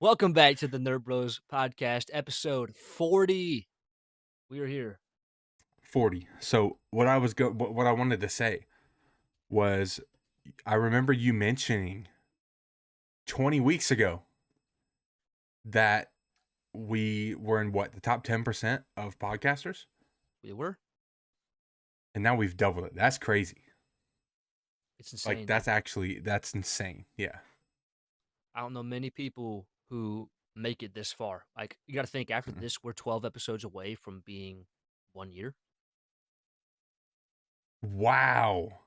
Welcome back to the Nerd Bros podcast, episode 40. We are here. 40. So what I wanted to say was I remember you mentioning 20 weeks ago that we were in the top 10% of podcasters, We were. and now we've doubled it. That's crazy. It's insane, dude. That's insane. Yeah. I don't know many people who make it this far. Like, you got to think after Mm. this, we're 12 episodes away from being 1 year. Wow.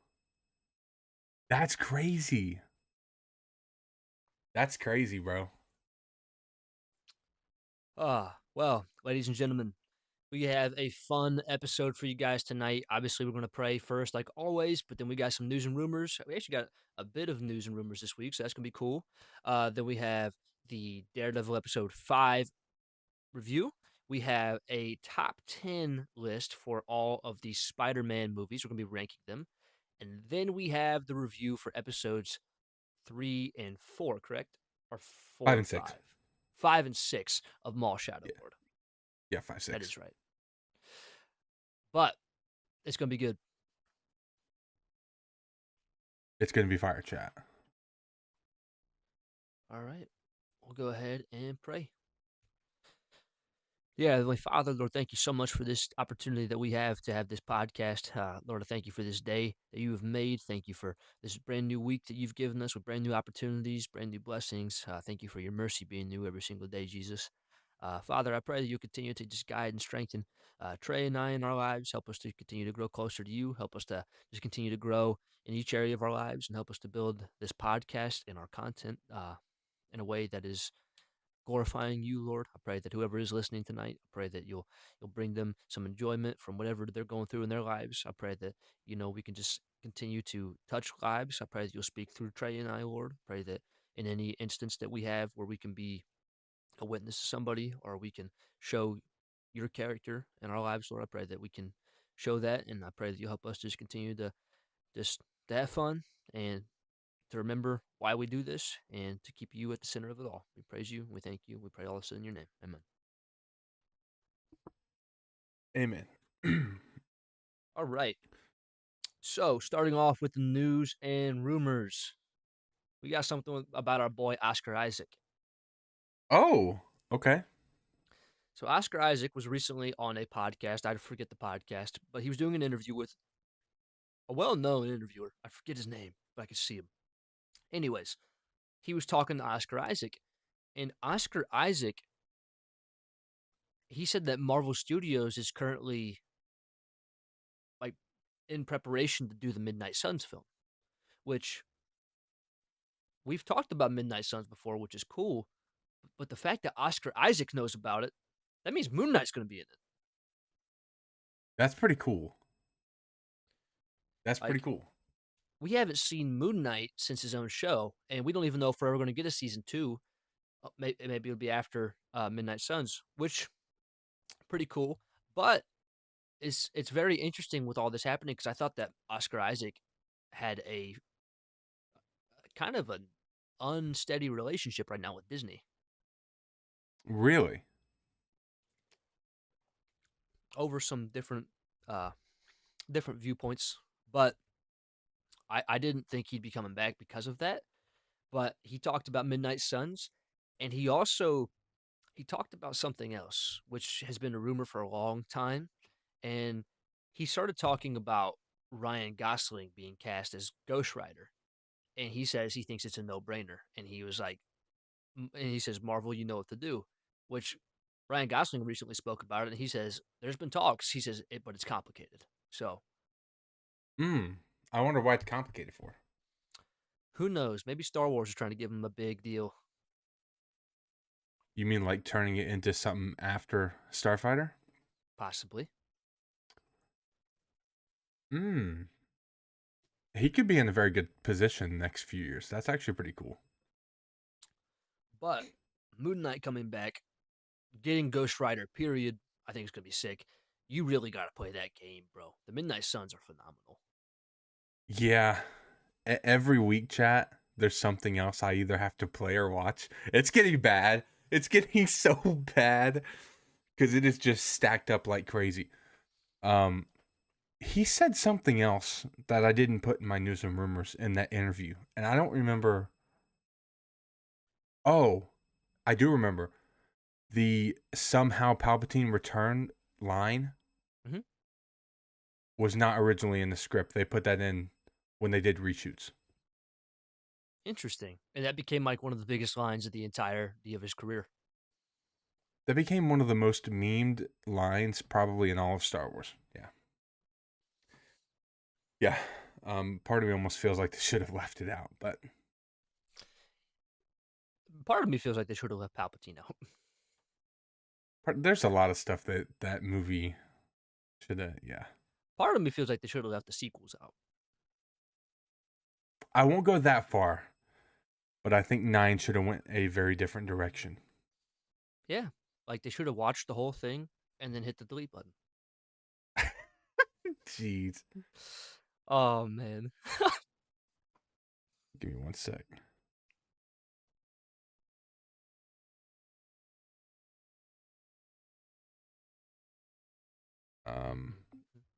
That's crazy. That's crazy, bro. Well, ladies and gentlemen, we have a fun episode for you guys tonight. Obviously, we're going to pray first, like always, but then we got some news and rumors. We actually got a bit of news and rumors this week, so that's going to be cool. Then we have the Daredevil episode 5 review. We have a top 10 list for all of the Spider Man movies. We're going to be ranking them. And then we have the review for episodes 3 and 4, correct? Or 4 5 and and 6. 5? 5 and 6 of Mall Shadow Yeah. Lord. Yeah, 5, That 6. is right. But it's going to be good. It's going to be fire chat. All right. We'll go ahead and pray. Yeah, Heavenly Father, Lord, thank you so much for this opportunity that we have to have this podcast. Lord, I thank you for this day that you have made. Thank you for this brand new week that you've given us with brand new opportunities, brand new blessings. Thank you for your mercy being new every single day, Jesus. Father, I pray that you continue to just guide and strengthen Trey and I in our lives. Help us to continue to grow closer to you. Help us to just continue to grow in each area of our lives and help us to build this podcast and our content in a way that is glorifying you, Lord. I pray that whoever is listening tonight, I pray that you'll bring them some enjoyment from whatever they're going through in their lives. I pray that we can just continue to touch lives. I pray that you'll speak through Trey and I, Lord. Pray that in any instance that we have where we can be a witness to somebody or we can show your character in our lives, Lord, I pray that we can show that, and I pray that you'll help us just continue to just to have fun and to remember why we do this and to keep you at the center of it all. We praise you. We thank you. We pray all this in your name. Amen. Amen. All right. So, starting off with the news and rumors, we got something about our boy Oscar Isaac. Oh, okay. So, Oscar Isaac was recently on a podcast. I forget the podcast, but he was doing an interview with a well known interviewer. I forget his name, but I could see him. Anyways, he was talking to Oscar Isaac, and Oscar Isaac, he said that Marvel Studios is currently like in preparation to do the Midnight Suns film, which we've talked about Midnight Suns before, which is cool. But the fact that Oscar Isaac knows about it, that means Moon Knight's going to be in it. That's pretty cool. That's pretty Like, cool. we haven't seen Moon Knight since his own show, and we don't even know if we're ever going to get a season 2. Maybe it'll be after Midnight Suns, which pretty cool. But it's very interesting with all this happening because I thought that Oscar Isaac had a kind of an unsteady relationship right now with Disney Really? over some uh, different viewpoints. But I didn't think he'd be coming back because of that. But he talked about Midnight Suns, and he talked about something else, which has been a rumor for a long time. And he started talking about Ryan Gosling being cast as Ghost Rider. And he says he thinks it's a no brainer. And he was like, and he says, Marvel, you know what to do. Which Ryan Gosling recently spoke about it. And he says, there's been talks. He says, but it's complicated. So I wonder why it's complicated for. who knows? Maybe Star Wars is trying to give him a big deal. You mean like turning it into something after Starfighter? Possibly. Hmm. He could be in a very good position next few years. That's actually pretty cool. But Moon Knight coming back, getting Ghost Rider, period, I think it's going to be sick. You really got to play that game, bro. The Midnight Suns are phenomenal. Yeah. Every week, chat, there's something else I either have to play or watch. It's getting bad. It's getting so bad because it is just stacked up like crazy. Um, he said something else that I didn't put in my news and rumors in that interview, and I don't remember. Oh, I do remember the somehow Palpatine return line Hmm. was not originally in the script. They put that in when they did reshoots. Interesting. And that became like one of the biggest lines of the entirety of his career. That became one of the most memed lines probably in all of Star Wars. Yeah. Yeah. Part of me almost feels like they should have left it out, but Part of me feels like they should have left Palpatine out. there's a lot of stuff that that movie should have. Yeah. Part of me feels like they should have left the sequels out. I won't go that far, but I think 9 should have went a very different direction. Yeah. Like they should have watched the whole thing and then hit the delete button. Jeez. Oh man. Give me one sec. Um,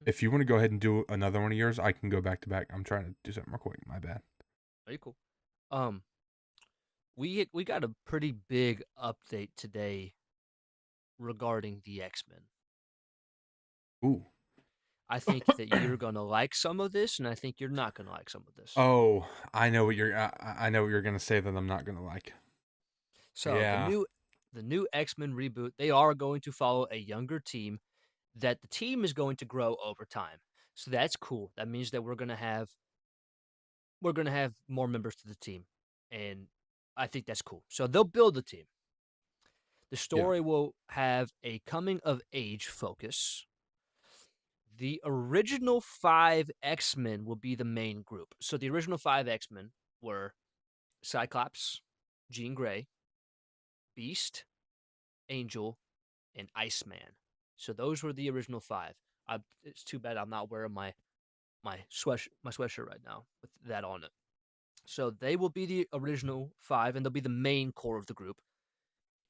if you want to go ahead and do another one of yours, I can go back to back. I'm trying to do something real quick. My bad. Very cool. Um, we got a pretty big update today regarding the X-Men. Ooh. I think that you're gonna like some of this, and I think you're not gonna like some of this. Oh, I know what you're. I know what you're gonna say that I'm not gonna like. So Yeah. the new X-Men reboot, they are going to follow a younger team that the team is going to grow over time. So that's cool. That means that we're gonna have more members to the team, and I think that's cool. So they'll build the team. The Yeah. story will have a coming of age focus. The original five X Men will be the main group. So the original five X Men were Cyclops, Jean Grey, Beast, Angel, and Iceman. So those were the original five. It's too bad I'm not wearing my sweatshirt right now with that on it. So they will be the original five, and they'll be the main core of the group.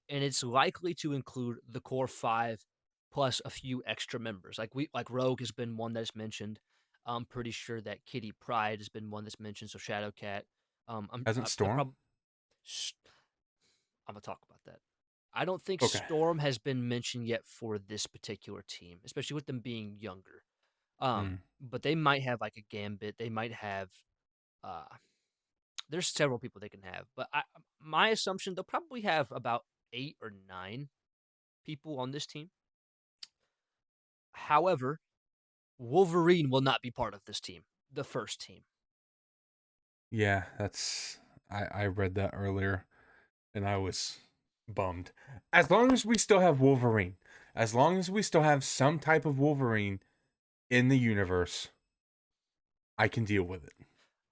And it's likely to include the core five plus a few extra members. Like Rogue has been one that's mentioned. I'm pretty sure that Kitty Pryde has been one that's mentioned. So Shadowcat. Hasn't They'll Storm? probably. I'm gonna talk about that. I don't think Okay. Storm has been mentioned yet for this particular team, especially with them being younger. Mm. But they might have like a Gambit. They might have. Uh, there's several people they can have, but my assumption they'll probably have about 8 or 9 people on this team. However, Wolverine will not be part of this team, the first team. Yeah, that's. I read that earlier, and I was bummed. As long as we still have Wolverine, as long as we still have some type of Wolverine in the universe, I can deal with it.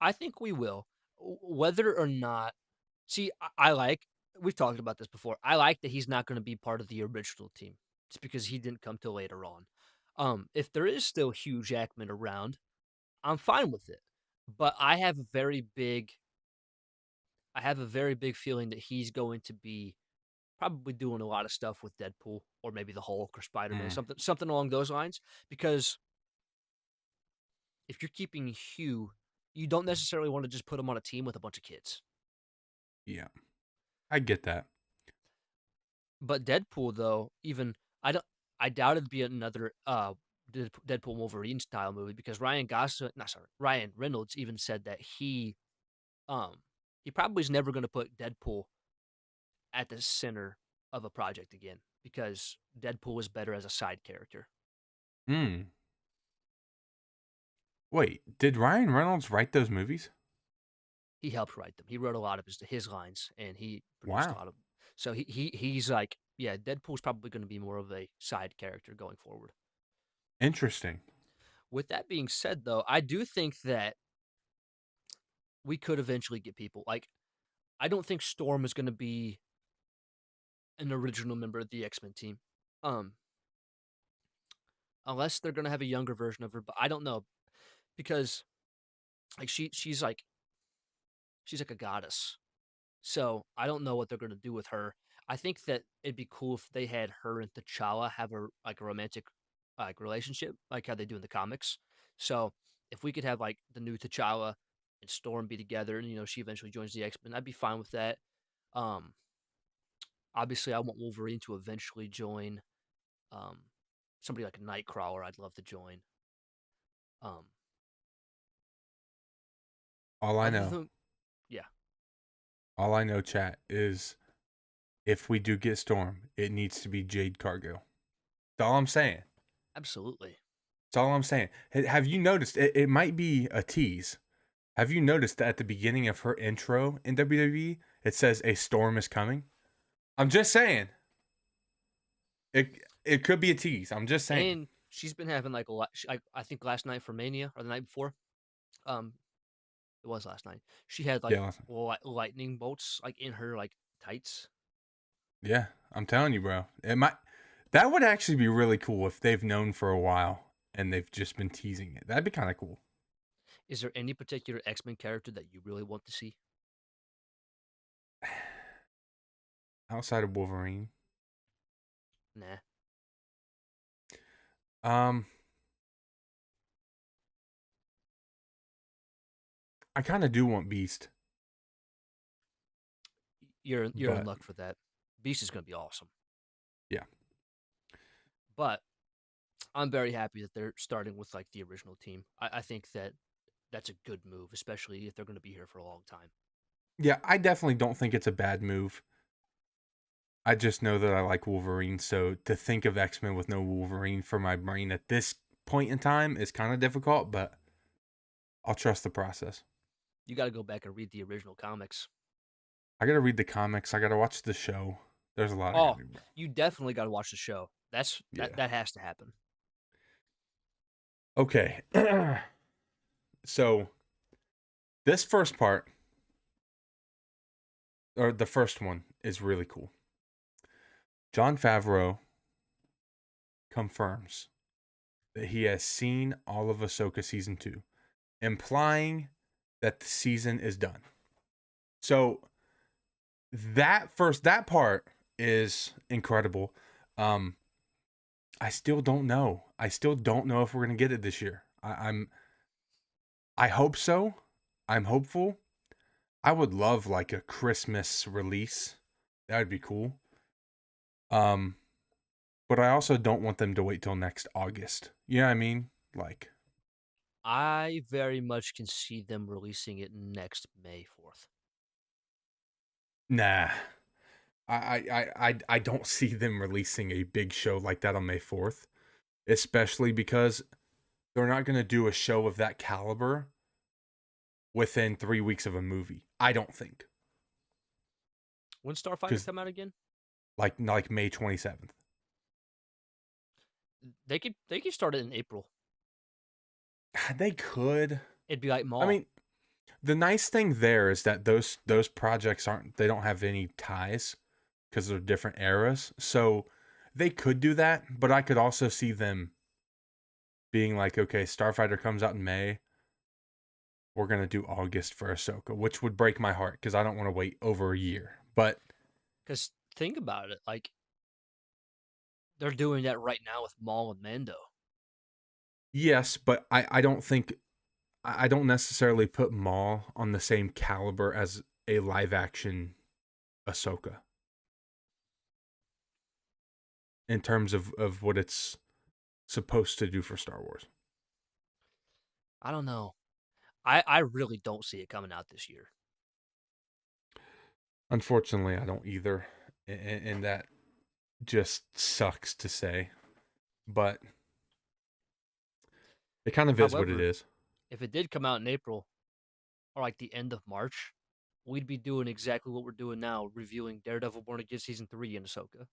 I think we will. Whether or not, see, I like, we've talked about this before. I like that he's not going to be part of the original team. It's because he didn't come till later on. If there is still Hugh Jackman around, I'm fine with it. But I have a very big feeling that he's going to be probably doing a lot of stuff with Deadpool or maybe the Hulk or Spider-Man, Mm. something along those lines. Because if you're keeping Hugh, you don't necessarily want to just put him on a team with a bunch of kids. Yeah, I get that. But Deadpool, though, even I doubt it'd be another Deadpool Wolverine style movie because Ryan Reynolds even said that um he probably is never going to put Deadpool at the center of a project again because Deadpool is better as a side character. Hmm. Wait, did Ryan Reynolds write those movies? He helped write them. He wrote a lot of his lines and he produced a Wow. lot of them. So he's like, yeah, Deadpool's probably going to be more of a side character going forward. Interesting. With that being said, though, I do think that we could eventually get people like I don't think Storm is going to be an original member of the X Men team, um, unless they're going to have a younger version of her. But I don't know because like she's like She's like a goddess. So I don't know what they're gonna do with her. I think that it'd be cool if they had her and T'Challa have a like a romantic like relationship, like how they do in the comics. So if we could have like the new T'Challa and Storm be together, and she eventually joins the X-Men, I'd be fine with that. Um, Obviously, I want Wolverine to eventually join. Um, Somebody like a Nightcrawler, I'd love to join. Um, All I Other know, than yeah, all I know, chat, is if we do get Storm, it needs to be Jade Cargo. That's all I'm saying. absolutely. That's all I'm saying. Have you noticed? It might be a tease. Have you noticed that at the beginning of her intro in WWE, it says a storm is coming? I'm just saying. It could be a tease. I'm just saying. And she's been having like a lot. I think last night for Mania or the night before, um, it was last night. She had like Yeah, listen. lightning bolts like in her like tights. Yeah, I'm telling you, bro. It might. That would actually be really cool if they've known for a while and they've just been teasing it. That'd be kind of cool. Is there any particular X-Men character that you really want to see? Outside of Wolverine, Nah. um, I kind of do want Beast, You're in but luck for that. Beast is gonna be awesome. yeah, But I'm very happy that they're starting with like the original team. I think that that's a good move, especially if they're gonna be here for a long time. yeah. I definitely don't think it's a bad move. I just know that I like Wolverine, so to think of X-Men with no Wolverine for my brain at this point in time is kind of difficult, but I'll trust the process. You got to go back and read the original comics. I gotta read the comics. I gotta watch the show. There's a lot I gotta Oh, do, bro. you definitely got to watch the show. Yeah. That has to happen. Okay. So this first part, or the first one, is really cool. Jon Favreau confirms that he has seen all of Ahsoka season 2, implying that the season is done. So that part is incredible. Um, I still don't know. I still don't know if we're gonna get it this year. I hope so. I'm hopeful. I would love like a Christmas release. That would be cool. Um, but I also don't want them to wait till next August. You know what I mean? Like, I very much can see them releasing it next May 4th. nah. I don't see them releasing a big show like that on May 4th, especially because they're not going to do a show of that caliber within 3 weeks of a movie. I don't think. When Starfighter Because come out again? like May 27th. They could start it in April. They could. It'd be like I Maul. mean, the nice thing there is that those projects they don't have any ties because they're different eras. So they could do that, but I could also see them being like, okay, Starfighter comes out in May. We're gonna do August for Ahsoka, which would break my heart because I don't want to wait over a year. But Because think about it, like they're doing that right now with Maul and Mando. yes, but I don't think I don't necessarily put Maul on the same caliber as a live action Ahsoka in terms of what it's supposed to do for Star Wars. I don't know. I really don't see it coming out this year. Unfortunately, I don't either, and that just sucks to say, but it kind of is what it However, is. if it did come out in April or like the end of March, we'd be doing exactly what we're doing now, reviewing Daredevil Born Again season 3 in Ahsoka.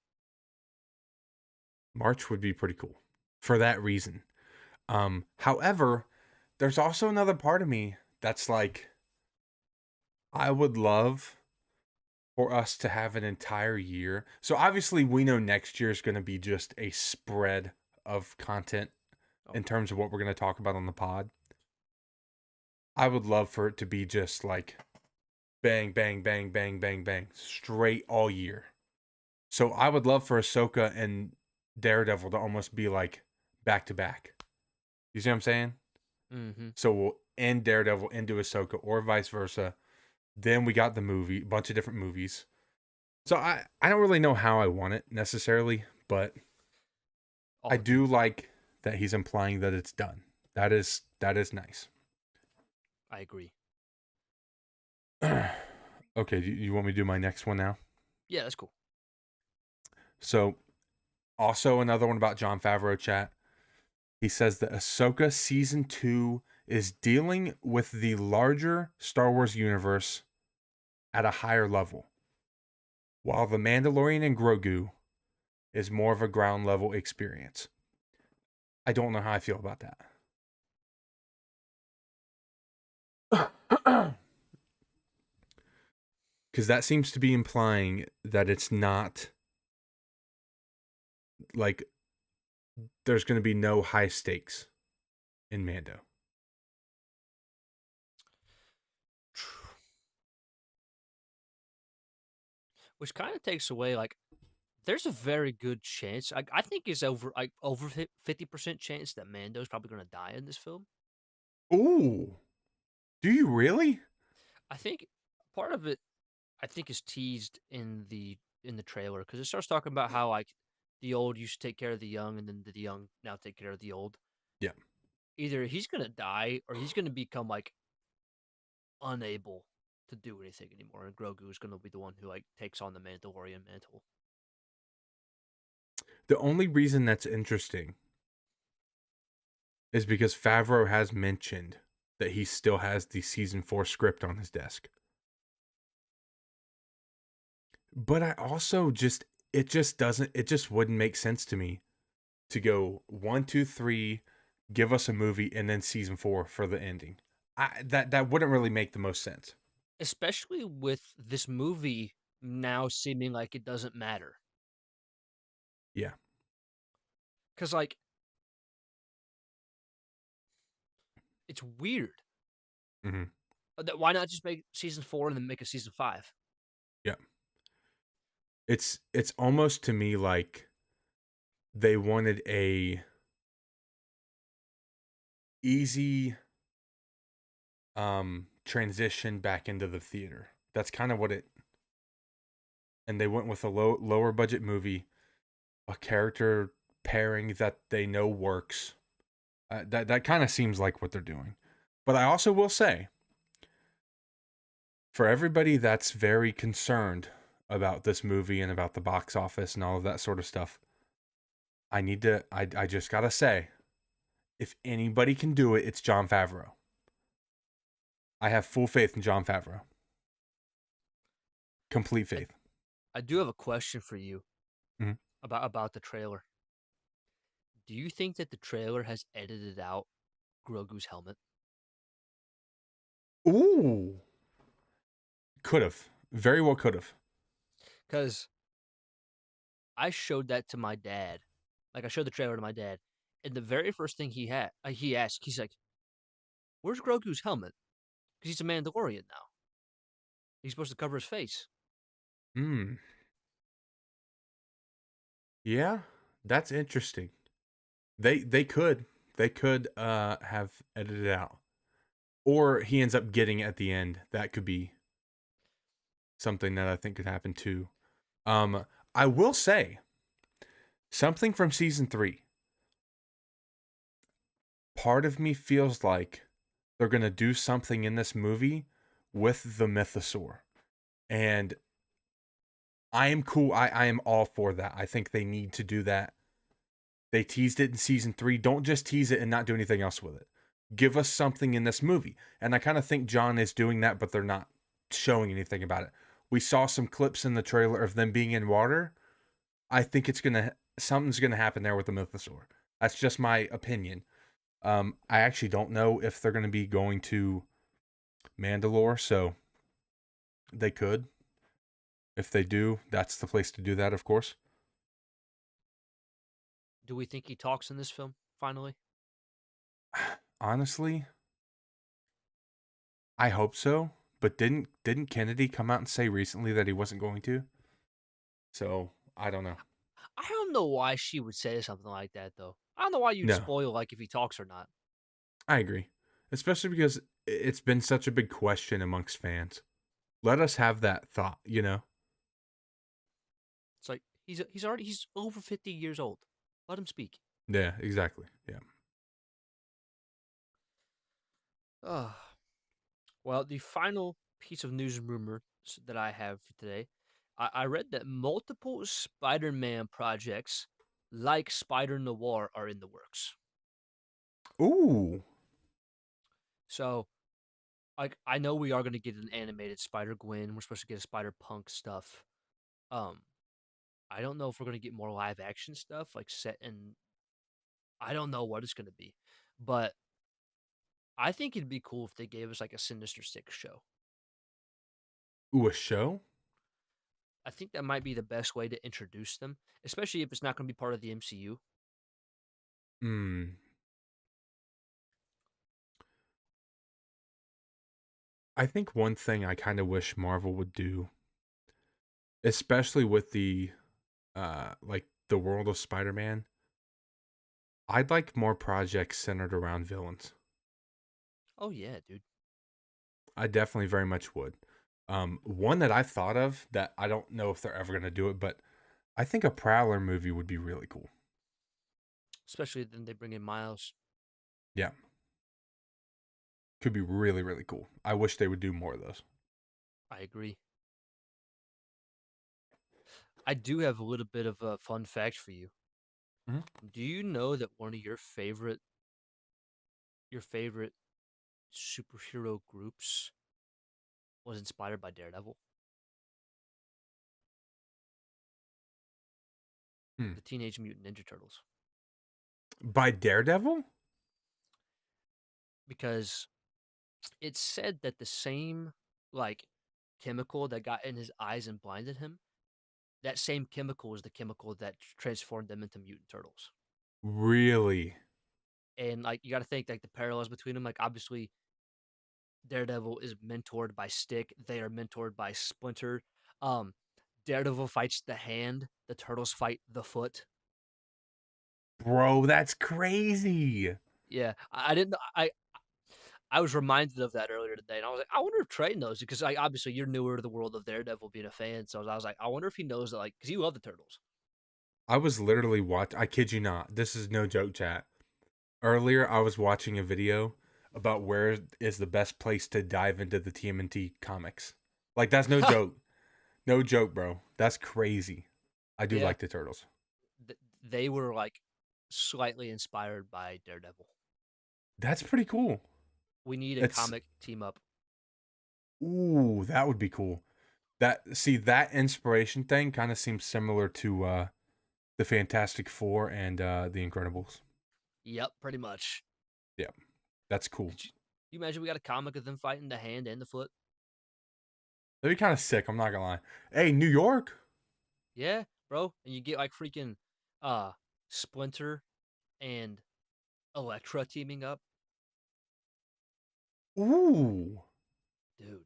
March would be pretty cool for that reason. However, there's also another part of me that's like, I would love for us to have an entire year. So obviously, we know next year is going to be just a spread of content Oh, in terms of what we're going to talk about on the pod. I would love for it to be just like Bang, bang, bang, bang, bang, bang. Straight all year. So I would love for Ahsoka and Daredevil to almost be like back to back. You see what I'm saying? Mm-hmm. So we'll end Daredevil into Ahsoka or vice versa. Then we got the movie, bunch of different movies. So I don't really know how I want it necessarily, but I All of you. do like that he's implying that it's done. That is nice. I agree. Okay, do you want me to do my next one now? Yeah, that's cool. So also another one about Jon Favreau chat. He says that Ahsoka season 2 is dealing with the larger Star Wars universe at a higher level, while The Mandalorian and Grogu is more of a ground level experience. I don't know how I feel about that. Because that seems to be implying that it's not like there's going to be no high stakes in Mando. Which kind of takes away like there's a very good chance. I think it's over 50% chance that Mando's probably going to die in this film. Ooh, do you really? I think part of it I think is teased in the trailer because it starts talking about how like the old used to take care of the young and then the young now take care of the old. Yeah. Either he's going to die or he's going to become like unable to do anything anymore and Grogu is going to be the one who like takes on the Mandalorian mantle. The only reason that's interesting is because Favreau has mentioned that he still has the season 4 script on his desk. But I also it just wouldn't make sense to me to go 1, 2, 3, give us a movie, and then season 4 for the ending. That wouldn't really make the most sense. Especially with this movie now seeming like it doesn't matter. Yeah. Cuz like it's weird. Mm-hmm. Why not just make season 4 and then make a season 5? Yeah. It's almost to me like they wanted a easy transition back into the theater. That's kind of what it, and they went with a lower budget movie, a character pairing that they know works. That kind of seems like what they're doing. But I also will say, for everybody that's very concerned about this movie and about the box office and all of that sort of stuff, I just gotta say, if anybody can do it, it's Jon Favreau. I have full faith in Jon Favreau. Complete I, faith. I do have a question for you Mhm. about the trailer. Do you think that the trailer has edited out Grogu's helmet? Ooh, could have. Very well could have. Cuz I showed that to my dad. Like I showed the trailer to my dad, and the very first thing he asked, he's like, "Where's Grogu's helmet?" Because he's a Mandalorian now. He's supposed to cover his face. Hmm. Yeah, that's interesting. They could have edited it out, or he ends up getting it at the end. That could be something that I think could happen too. Um, I will say something from season 3. Part of me feels like they're gonna do something in this movie with the mythosaur, and I am cool. I am all for that. I think they need to do that. They teased it in season 3. Don't just tease it and not do anything else with it. Give us something in this movie. And I kind of think John is doing that, but they're not showing anything about it. We saw some clips in the trailer of them being in water. I think something's gonna happen there with the mythosaur. That's just my opinion. I actually don't know if they're gonna be going to Mandalore, so they could. If they do, that's the place to do that, of course. Do we think he talks in this film finally? Honestly, I hope so but didn't Kennedy come out and say recently that he wasn't going to? So I don't know. I don't know why she would say something like that though. I don't know why you'd No, spoil like if he talks or not. I agree, especially because it's been such a big question amongst fans. Let us have that thought, you know? It's like he's over 50 years old. Let him speak. Yeah, exactly. Yeah. Ugh. Well, the final piece of news and rumor that I have for today, I read that multiple Spider-Man projects like Spider Noir are in the works. Ooh, So, like, I know we are going to get an animated Spider Gwen. We're supposed to get a Spider Punk stuff. Um, I don't know if we're going to get more live action stuff, like set in. I don't know what it's going to be, but I think it'd be cool if they gave us like a Sinister Six show. ooh, a show? I think that might be the best way to introduce them, especially if it's not going to be part of the MCU. Hmm. I think one thing I kind of wish Marvel would do, especially with the like the world of Spider-Man, I'd like more projects centered around villains. Oh yeah, dude. I definitely very much would. One that I've thought of that I don't know if they're ever going to do it, but I think a Prowler movie would be really cool. Especially then they bring in Miles. Yeah, could be really, really cool. I wish they would do more of those. I agree. I do have a little bit of a fun fact for you. Mhm. Do you know that one of your favorite superhero groups was inspired by Daredevil? Hmm. The Teenage Mutant Ninja Turtles. By Daredevil? Because it's said that the same like chemical that got in his eyes and blinded him, that same chemical is the chemical that transformed them into mutant turtles. Really? And like you got to think like the parallels between them. Like obviously Daredevil is mentored by Stick. They are mentored by Splinter. Um, Daredevil fights the hand. The turtles fight the foot. Bro, that's crazy. Yeah, I didn't. I was reminded of that earlier today, and I was like, I wonder if Trey knows it because like obviously you're newer to the world of Daredevil, being a fan. So I was like, I wonder if he knows that, like, because you love the turtles. I was literally I kid you not. This is no joke, chat. Earlier, I was watching a video about where is the best place to dive into the TMNT comics. Like, that's no joke. No joke, bro. That's crazy. I do Yeah, like the Turtles. they were like slightly inspired by Daredevil. That's pretty cool. We need a It's, comic team up. ooh, that would be cool. That inspiration thing kind of seems similar to the Fantastic Four and the Incredibles. Yep, pretty much. Yeah, that's cool. You imagine we got a comic of them fighting the hand and the foot? That'd be kind of sick. I'm not gonna lie. Hey, New York. Yeah, bro. And you get like freaking uh Splinter and Elektra teaming up. Ooh. Dude,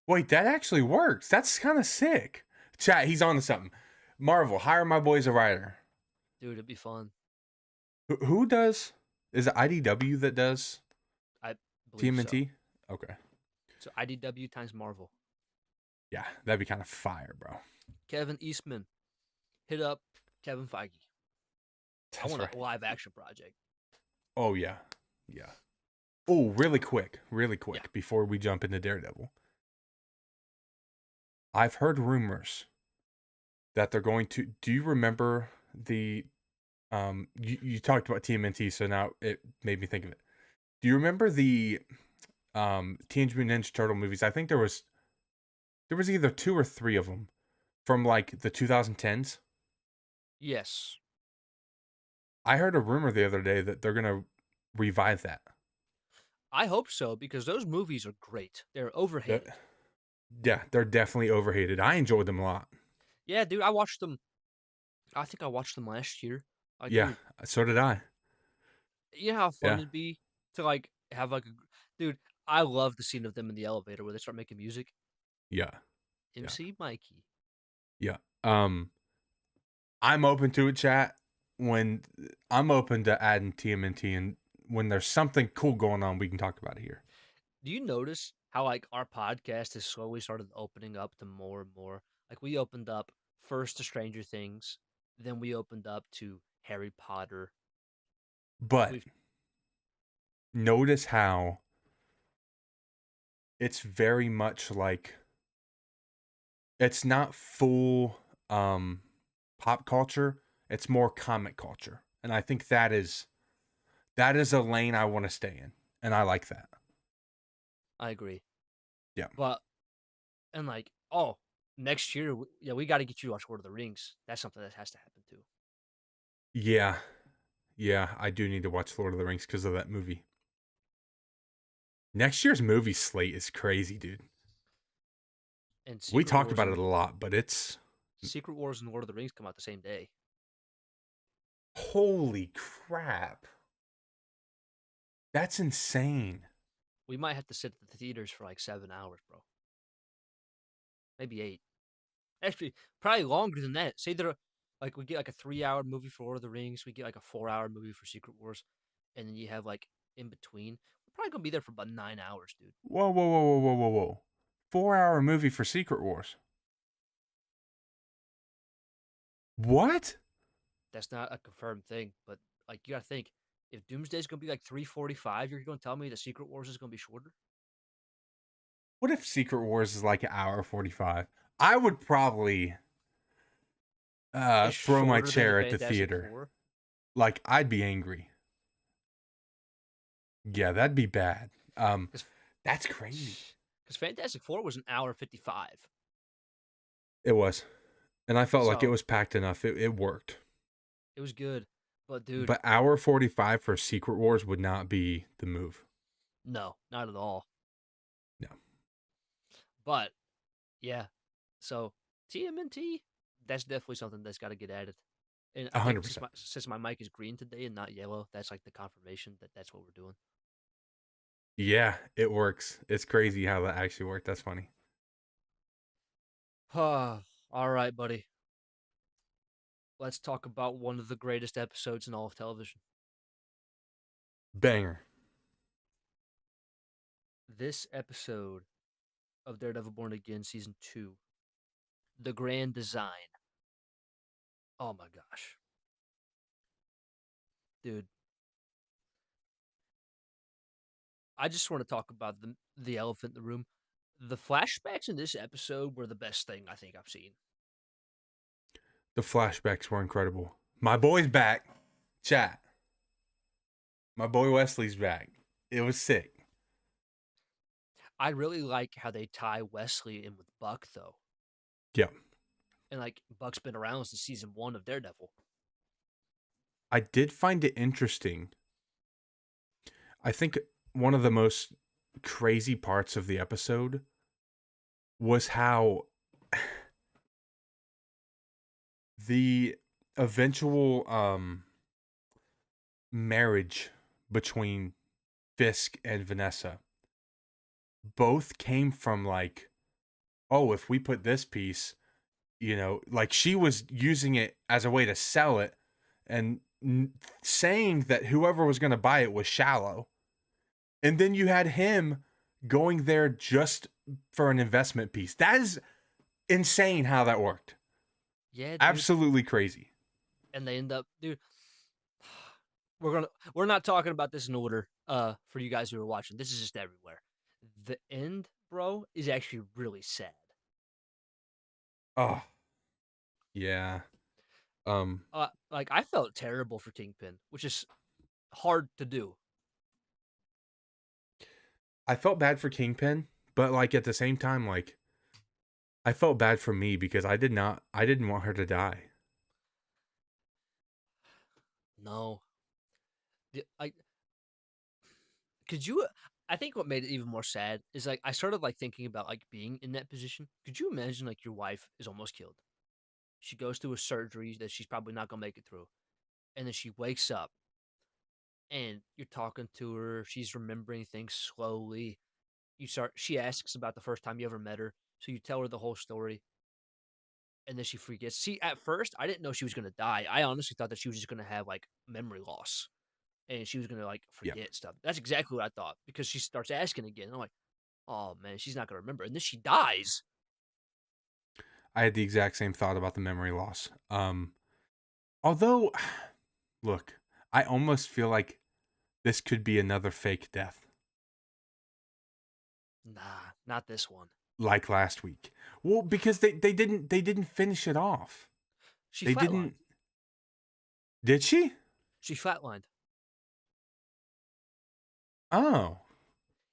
Wait, that actually works. That's kind of sick. Chat, he's on to something. Marvel, hire my boy as a writer. dude, it'd be fun. Who does? Is it IDW that does I believe so. TMNT? Okay. So IDW times Marvel. Yeah, that'd be kind of fire, bro. Kevin Eastman, hit up Kevin Feige. I That's want right. a live action project. Oh, yeah. Yeah. Oh, really Yeah. quick, before we jump into Daredevil. I've heard rumors that they're going to. Do you remember the. You talked about TMNT, so now it made me think of it. Do you remember the Teenage Mutant Ninja Turtle movies? I think there was either two or three of them from like the 2010s. Yes. I heard a rumor the other day that they're gonna revive that. I hope so because those movies are great. They're That overhated. yeah, they're definitely overhated. I enjoyed them a lot. Yeah, dude, I watched them. I think I watched them last year. Like, Yeah, dude, so did I. you know how fun Yeah. it'd be to like have like a dude. I love the scene of them in the elevator where they start making music. Yeah, yeah, MC Mikey. yeah. I'm open to it, chat. When I'm open to adding TMNT, and when there's something cool going on, we can talk about it here. Do you notice how like our podcast has slowly started opening up to more and more? Like we opened up first to Stranger Things, then we opened up to Harry Potter. But We've notice how it's very much like it's not full pop culture, it's more comic culture. And I think that is a lane I want to stay in. And I like that. I agree. Yeah. But and like, oh, next year, yeah, we got to get you to watch Lord of the Rings. That's something that has to happen too. Yeah. Yeah, I do need to watch Lord of the Rings because of that movie. Next year's movie slate is crazy, dude. And We talk about it a lot, but it's Secret Wars and Lord of the Rings come out the same day. holy crap. That's insane. We might have to sit at the theaters for like 7 hours, bro. Maybe 8. Actually, probably longer than that. Say there, like we get like a 3 hour movie for Lord of the Rings, we get like a 4 hour movie for Secret Wars, and then you have like in between. We're probably gonna be there for about 9 hours, dude. Whoa, whoa, whoa, whoa, whoa, whoa, whoa. 4-hour movie for Secret Wars. What? That's not a confirmed thing, but like you gotta think, if Doomsday's gonna be like 3:45, you're gonna tell me the Secret Wars is gonna be shorter? What if Secret Wars is like an hour 45? I would probably It's throw my shorter than the chair at the Fantastic theater. Four. Like, I'd be angry. Yeah, that'd be bad. Because That's crazy. Fantastic Four was an hour 55. It was. And I felt like it So was packed enough. It worked. it was good. But dude, But hour 45 for Secret Wars would not be the move. no, not at all. No. But yeah. So TMNT, that's definitely something that's gotta get added. And I think 100%. since my mic is green today and not yellow, that's like the confirmation that that's what we're doing. Yeah, it works. It's crazy how that actually worked. That's funny. All right, buddy. Let's talk about one of the greatest episodes in all of television. Banger. This episode of Daredevil Born Again season 2, the grand design. Oh my gosh. Dude, I just want to talk about the elephant in the room. The flashbacks in this episode were the best thing I think I've seen. The flashbacks were incredible. My boy's back. Chat. My boy Wesley's back. It was sick. I really like how they tie Wesley in with Buck though. Yeah. And like Buck's been around since season 1 of Daredevil. I did find it interesting. I think one of the most crazy parts of the episode was how the eventual marriage between Fisk and Vanessa both came from like, oh, if we put this piece, like she was using it as a way to sell it and saying that whoever was going to buy it was shallow. And then you had him going there just for an investment piece. That is insane how that worked. Yeah, dude. Absolutely crazy. And they end up, dude. We're not talking about this in order. For you guys who are watching, this is just everywhere. The end, bro, is actually really sad. Oh, yeah. Like I felt terrible for Kingpin, which is hard to do. I felt bad for Kingpin, but like at the same time, like I felt bad for me because I didn't want her to die. No, I could you. I think what made it even more sad is like I started like thinking about like being in that position. Could you imagine like your wife is almost killed? She goes through a surgery that she's probably not gonna make it through, and then she wakes up, and you're talking to her. She's remembering things slowly, she asks about the first time you ever met her, so you tell her the whole story, and then she forgets. See, at first, I didn't know she was gonna die. I honestly thought that she was just gonna have like memory loss, and she was gonna like Yep. forget stuff. That's exactly what I thought because she starts asking again. And I'm like, oh man, she's not gonna remember, and then she dies. I had the exact same thought about the memory loss. Although, look, I almost feel like this could be another fake death, Nah, not this one. like last week. Well, because they didn't finish it off. She They flatlined. didn't. Did she? She flatlined. Oh,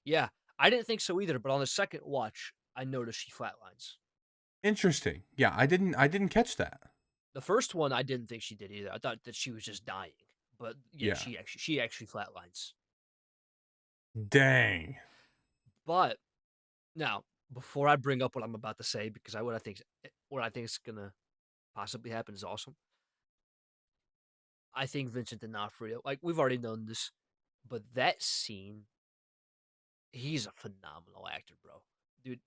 Yeah, I didn't think so either, but on the second watch, I noticed she flatlines. interesting. Yeah, I didn't catch that. The first one, I didn't think she did either. I thought that she was just dying, but yeah, Yeah. she actually flatlines. Dang. But now, before I bring up what I'm about to say, because what I think is gonna possibly happen is awesome. I think Vincent D'Onofrio, like we've already known this, but that scene, he's a phenomenal actor, bro. Dude,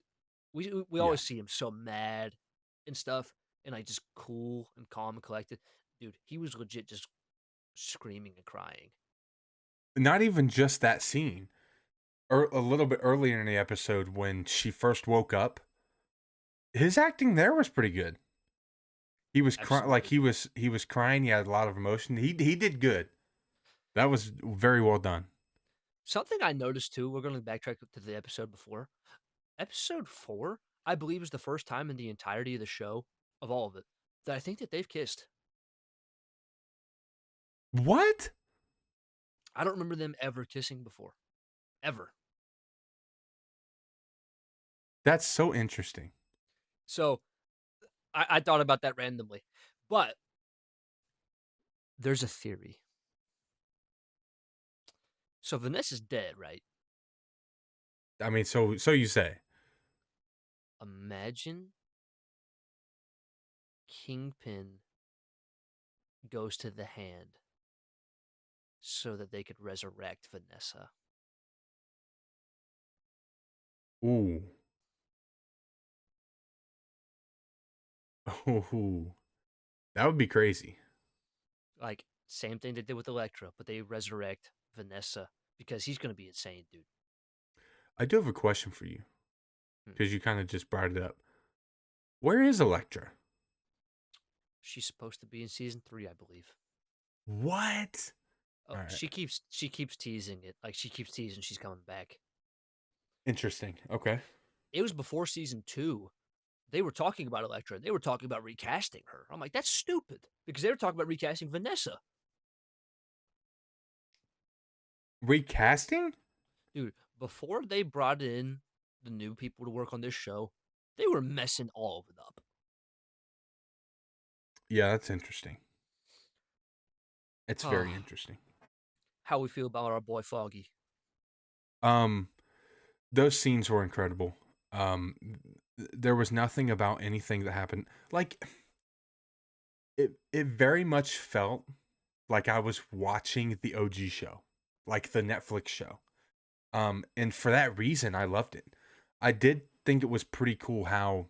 we Yeah. always see him so mad and stuff, and like just cool and calm and collected. Dude, he was legit just screaming and crying. Not even just that scene. A little bit earlier in the episode when she first woke up, his acting there was pretty good. He was crying, like Absolutely. he was crying. He had a lot of emotion. He did good. That was very well done. Something I noticed too, we're going to backtrack to the episode before. Episode 4, I believe, is the first time in the entirety of the show, of all of it, that I think that they've kissed. What? I don't remember them ever kissing before. Ever. That's so interesting. So I thought about that randomly. But there's a theory. So Vanessa's dead, right? I mean, so you say. Imagine Kingpin goes to the hand so that they could resurrect Vanessa. Ooh. Ooh. That would be crazy. Like, same thing they did with Elektra, but they resurrect Vanessa because he's going to be insane, dude. I do have a question for you Hmm. because you kind of just brought it up. Where is Elektra? She's supposed to be in season 3, I believe. What? Oh, All right. she keeps teasing it. Like she keeps teasing she's coming back. Interesting. Okay. It was before season 2. They were talking about Elektra. They were talking about recasting her. I'm like, that's stupid because they were talking about recasting Vanessa. Recasting? Dude, before they brought in the new people to work on this show, they were messing all of it up. Yeah, that's interesting. It's very Ah, interesting. how we feel about our boy Foggy. Um, those scenes were incredible. Um, there was nothing about anything that happened. Like it very much felt like I was watching the OG show, like the Netflix show. And for that reason, I loved it. I did think it was pretty cool how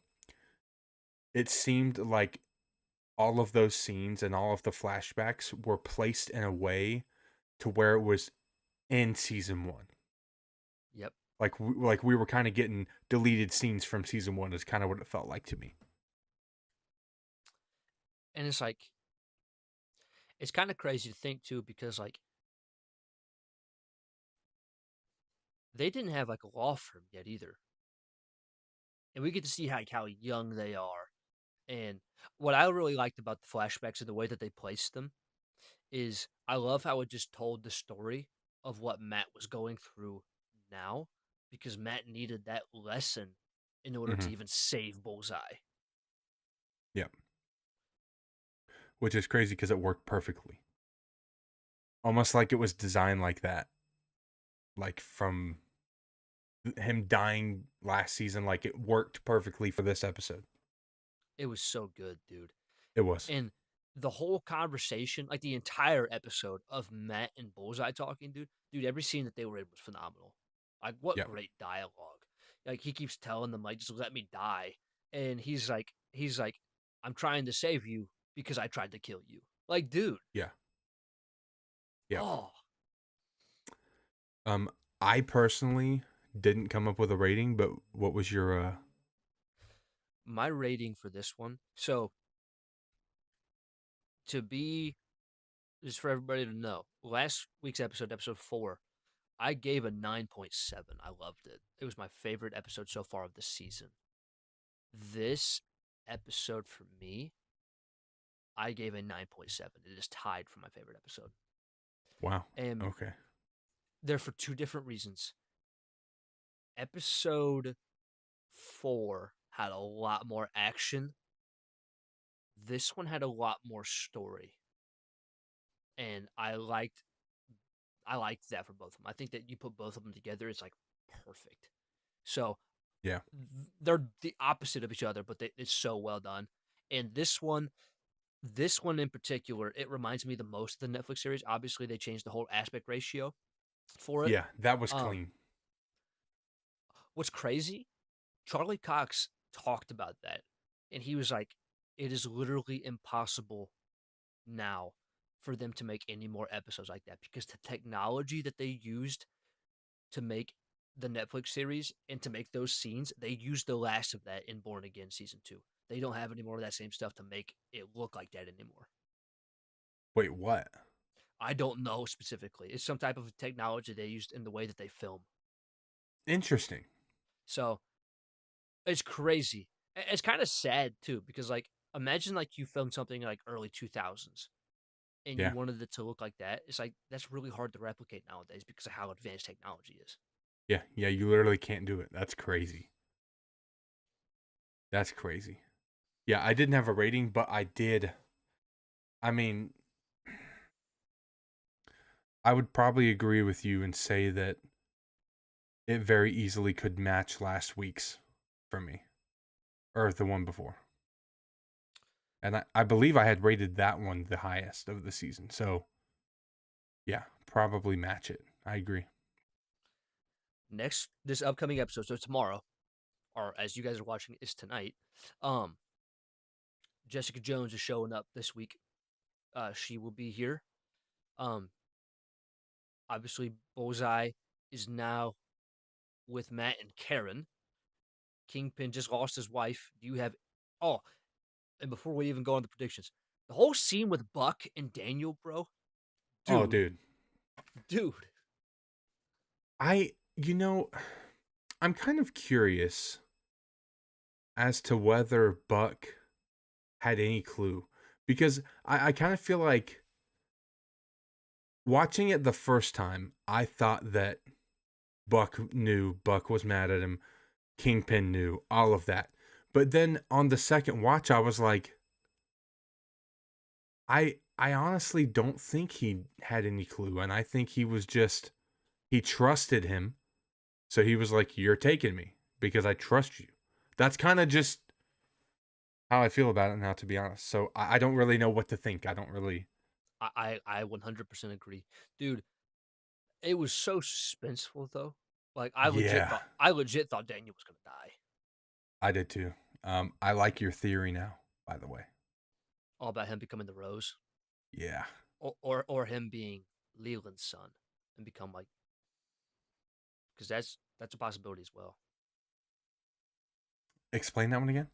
it seemed like all of those scenes and all of the flashbacks were placed in a way to where it was in season one. Yep. Like we were kind of getting deleted scenes from season one is kind of what it felt like to me. And it's like, it's kind of crazy to think too because like they didn't have like a law firm yet either. And we get to see how young they are. And what I really liked about the flashbacks and the way that they placed them is I love how it just told the story of what Matt was going through now because Matt needed that lesson in order to Hmm. even save Bullseye. Yeah, which is crazy because it worked perfectly, almost like it was designed like that, like from him dying last season, like it worked perfectly for this episode. It was so good, dude. It was. And the whole conversation, like the entire episode of Matt and Bullseye talking, dude, every scene that they were in was phenomenal. Like, what Yep. great dialogue. Like he keeps telling them like, just let me die, and he's like, I'm trying to save you because I tried to kill you. Like, dude, Yeah. Yeah. oh, Um, I personally didn't come up with a rating, but what was your my rating for this one. So to be just for everybody to know, last week's episode, episode 4, I gave a 9.7. I loved it. It was my favorite episode so far of the season. This episode for me, I gave a 9.7. It is tied for my favorite episode. wow. And Okay. they're for two different reasons. Episode 4 had a lot more action. This one had a lot more story. And I liked that for both of them. I think that you put both of them together, it's like perfect. So Yeah. they're the opposite of each other, but it's so well done. And this one in particular, it reminds me the most of the Netflix series. Obviously, they changed the whole aspect ratio for it. Yeah, that was Um, clean. what's crazy? Charlie Cox talked about that, and he was like, "It is literally impossible now for them to make any more episodes like that because the technology that they used to make the Netflix series and to make those scenes, they used the last of that in Born Again season 2. They don't have any more of that same stuff to make it look like that anymore. Wait, what? I don't know specifically. It's some type of technology they used in the way that they film. Interesting. So it's crazy. It's kind of sad too because like imagine like you filmed something like early 2000s and you Yeah. wanted it to look like that. It's like that's really hard to replicate nowadays because of how advanced technology is. Yeah. Yeah. You literally can't do it. That's crazy. That's crazy. Yeah, I didn't have a rating, but I did. I mean, I would probably agree with you and say that it very easily could match last week's for me, or the one before. And I believe I had rated that one the highest of the season. So, yeah, probably match it. I agree. Next, this upcoming episode, so tomorrow, or as you guys are watching, is tonight. Um, Jessica Jones is showing up this week. She will be here. Um, obviously, Bullseye is now with Matt and Karen. Kingpin just lost his wife. Do you have? Oh, and before we even go on the predictions, the whole scene with Buck and Daniel, bro, Oh, dude, dude. dude. I, you know, I'm kind of curious as to whether Buck had any clue because I kind of feel like watching it the first time, I thought that Buck knew, Buck was mad at him, Kingpin knew, all of that. But then on the second watch, I was like, I honestly don't think he had any clue, and I think he was just he trusted him, so he was like, "You're taking me because I trust you." That's kind of just how I feel about it now, to be honest. So I don't really know what to think. I don't really. I 100% agree, dude. It was so suspenseful though. Like Yeah, I legit thought Daniel was gonna die. I did too. I like your theory now, by the way. All about him becoming the Rose, Yeah. or him being Leland's son and become like because that's a possibility as well. Explain that one again.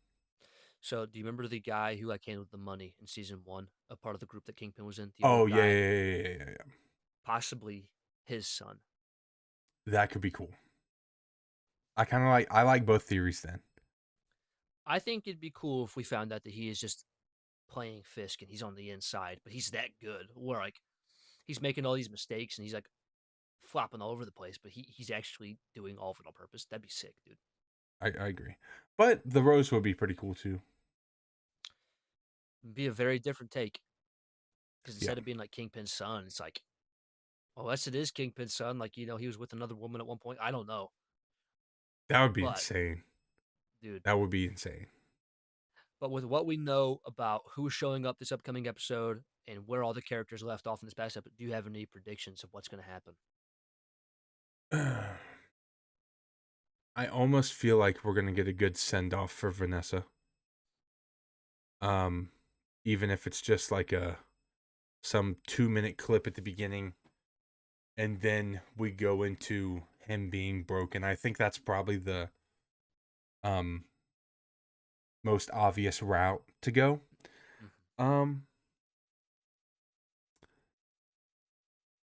So do you remember the guy who like handled the money in season 1, a part of the group that Kingpin was in, the older Oh yeah, guy, yeah, yeah, yeah, yeah, yeah. possibly his son. That could be cool. I like both theories then. I think it'd be cool if we found out that he is just playing Fisk and he's on the inside, but he's that good. Where like he's making all these mistakes and he's like flopping all over the place, but he's actually doing all of it on purpose. That'd be sick, dude. I agree. But the rose would be pretty cool too. It'd be a very different take because Yeah. instead of being like Kingpin's son, it's like, well, unless it is Kingpin's son, like he was with another woman at one point. I don't know, That would be but insane. dude, That would be insane. but with what we know about who's showing up this upcoming episode and where all the characters left off in this past episode, do you have any predictions of what's going to happen? I almost feel like we're gonna get a good send off for Vanessa. Um, even if it's just like a some 2 minute clip at the beginning, and then we go into him being broken. I think that's probably the um most obvious route to go. Mhm. Um,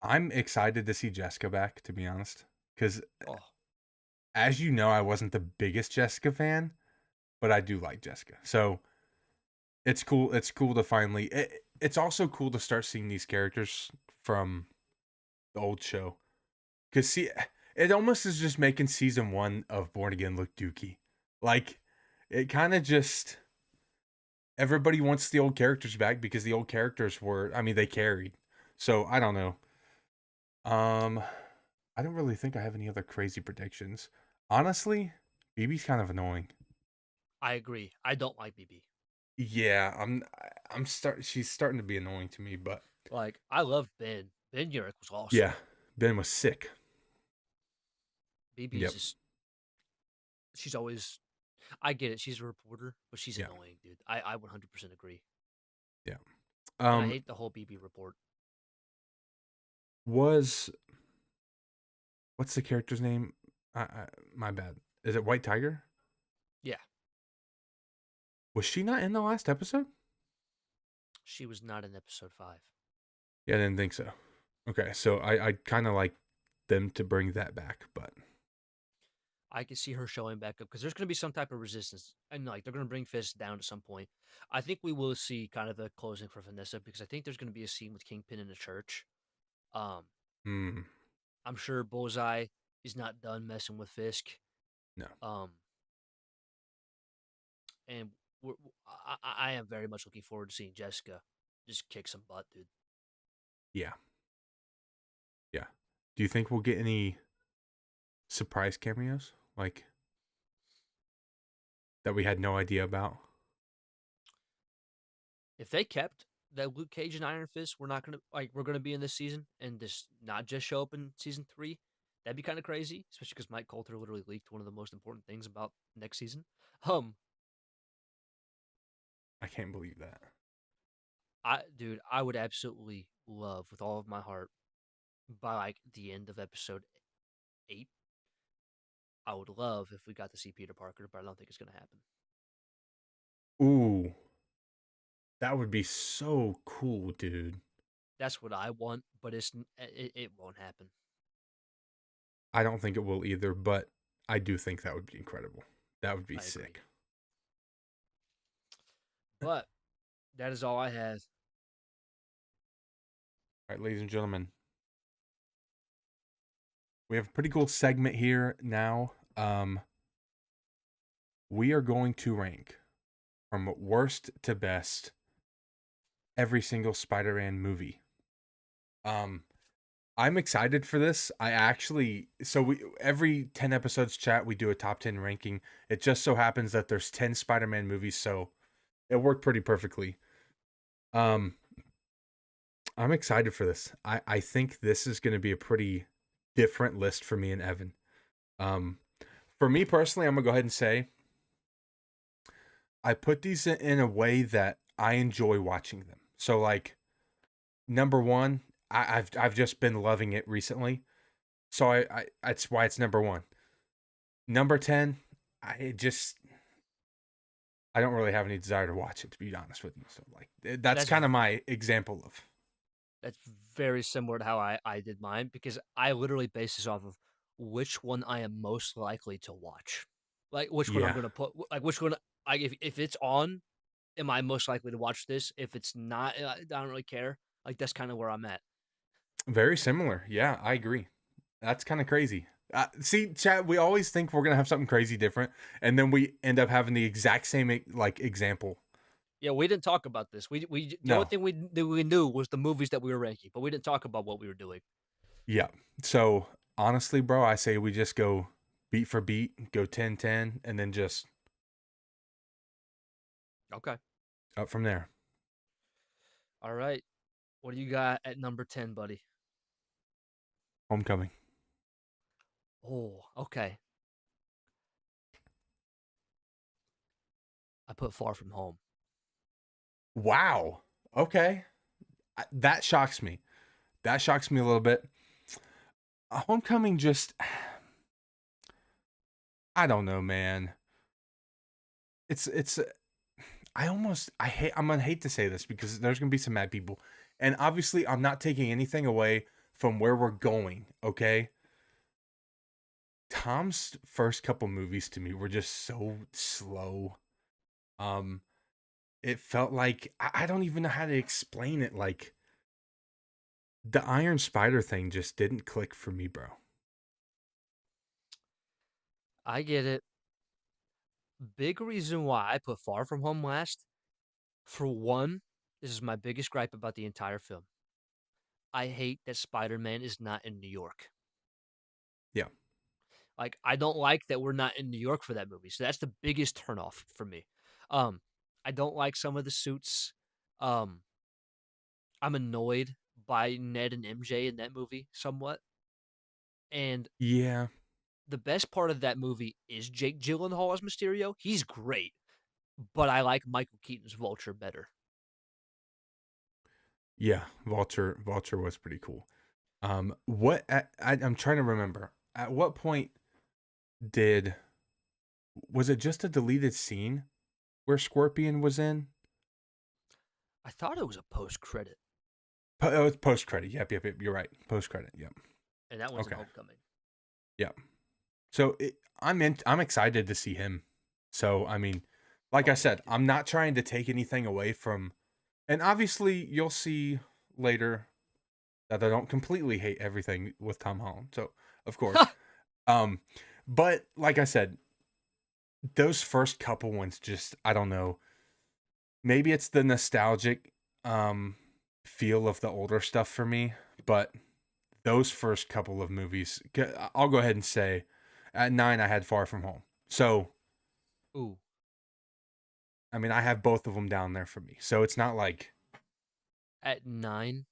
I'm excited to see Jessica back, to be honest, because Oh, as you know, I wasn't the biggest Jessica fan, but I do like Jessica. So it's cool. It's cool to finally. It's also cool to start seeing these characters from the old show. Cause see, it almost is just making season one of Born Again look dookie. Like, it kind of just everybody wants the old characters back because the old characters were. I mean, they carried. So I don't know. Um, I don't really think I have any other crazy predictions. Honestly, BB's kind of annoying. I agree. I don't like BB. Yeah, I'm start. She's starting to be annoying to me, but Like, I love Ben. Ben Urich was awesome. yeah, Ben was sick. BB's Yep. just, she's always, I get it. She's a reporter, but she's Yeah. annoying, dude. I 100% agree. Yeah. And I Um, hate the whole BB report. was what's the character's name? My bad. Is it White Tiger? Yeah, Was she not in the last episode? she was not in episode 5. Yeah, I didn't think so. Okay, so I kind of like them to bring that back, but I can see her showing back up because there's going to be some type of resistance, and like they're going to bring Fist down at some point. I think we will see kind of a closing for Vanessa because I think there's going to be a scene with Kingpin in the church. Um, hmm, I'm sure Bullseye is not done messing with Fisk. no. Um, and I am very much looking forward to seeing Jessica just kick some butt, dude. Yeah, yeah. Do you think we'll get any surprise cameos like that we had no idea about? If they kept that Luke Cage and Iron Fist, we're gonna be in this season and this not just show up in season 3. That'd be kind of crazy, especially because Mike Coulter literally leaked one of the most important things about next season. Um, I can't believe that. I would absolutely love with all of my heart by like the end of episode 8. I would love if we got to see Peter Parker, but I don't think it's gonna happen. Ooh, that would be so cool, dude. That's what I want, but it won't happen. I don't think it will either, but I do think that would be incredible. That would be I agree. sick. But that is all I have. All right, ladies and gentlemen, we have a pretty cool segment here now. We are going to rank from worst to best every single Spider-Man movie. Um, I'm excited for this. I actually we every 10 episodes chat we do a top 10 ranking. It just so happens that there's 10 Spider-Man movies, so it worked pretty perfectly. Um, I'm excited for this. I think this is going to be a pretty different list for me and Evan. Um, for me personally, I'm gonna go ahead and say I put these in a way that I enjoy watching them. So like number one, I've just been loving it recently. So I that's why it's number one. Number 10, I just I don't really have any desire to watch it, to be honest with you. So like that's That's kind of my example of That's very similar to how I did mine because I literally base this off of which one I am most likely to watch. Like which one I'm yeah, gonna put like which one I if it's on, am I most likely to watch this? If it's not, I don't really care. Like that's kind of where I'm at. very similar. Yeah, I agree. That's kind of crazy. See, chat, we always think we're gonna have something crazy different, and then we end up having the exact same like example. Yeah, we didn't talk about this. We the only No, thing we knew was the movies that we were ranking, but we didn't talk about what we were doing. yeah. So honestly, bro, I say we just go beat for beat, go 10-10, and then just Okay. up from there. All right. What do you got at number 10, buddy? Homecoming. Oh, okay. put Far From Home. Wow. Okay. That shocks me. That shocks me a little bit. Homecoming just, I don't know, man. It's I'm gonna hate to say this because there's gonna be some mad people, and obviously I'm not taking anything away from where we're going. Okay, Tom's first couple movies to me were just so slow. Um, it felt like I don't even know how to explain it. Like the Iron Spider thing just didn't click for me, bro. I get it. Big reason why I put Far From Home last. For one, this is my biggest gripe about the entire film. I hate that Spider-Man is not in New York. Yeah, Like, I don't like that we're not in New York for that movie. So that's the biggest turnoff for me. Um, I don't like some of the suits. Um, I'm annoyed by Ned and MJ in that movie somewhat. And yeah, the best part of that movie is Jake Gyllenhaal as Mysterio. He's great, but I like Michael Keaton's Vulture better. yeah. Vulture was pretty cool. What I'm trying to remember. At what point did was it just a deleted scene where Scorpion was in? I thought it was a post credit, Oh, it's post credit. Yep. You're right. Post credit. Yep. and that one's in Okay. Homecoming. Yep. So I'm excited to see him. So I mean, like I Oh yeah, said, dude. I'm not trying to take anything away from, and obviously you'll see later that I don't completely hate everything with Tom Holland. So of course, um, but like I said, those first couple ones just I don't know. Maybe it's the nostalgic feel of the older stuff for me, but those first couple of movies, I'll go ahead and say at 9 I had Far From Home. So, Ooh, I mean, I have both of them down there for me. So it's not like at 9,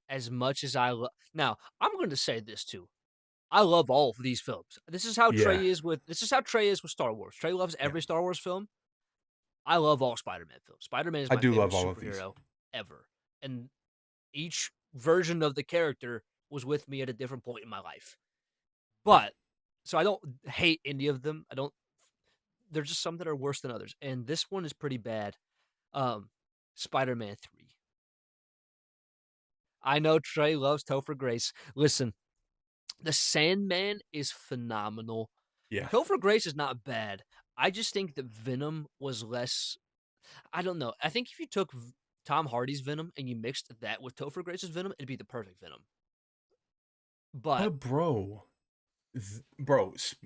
as much as I love. Now, I'm going to say this too. I love all of these films. yeah, This is how Trey is with Star Wars. Trey loves yeah. every Star Wars film. I love all Spider-Man films. Spider-Man is I my do favorite love all of these. superhero ever. And each version of the character was with me at a different point in my life. Right. But so I don't hate any of them. I don't There's just some that are worse than others. And this one is pretty bad. Spider-Man 3. I know Trey loves Topher Grace. Listen, the Sandman is phenomenal. Yeah. Topher Grace is not bad. I just think that Venom was less. I don't know. I think if you took Tom Hardy's Venom and you mixed that with Topher Grace's Venom, it'd be the perfect Venom. But But bro,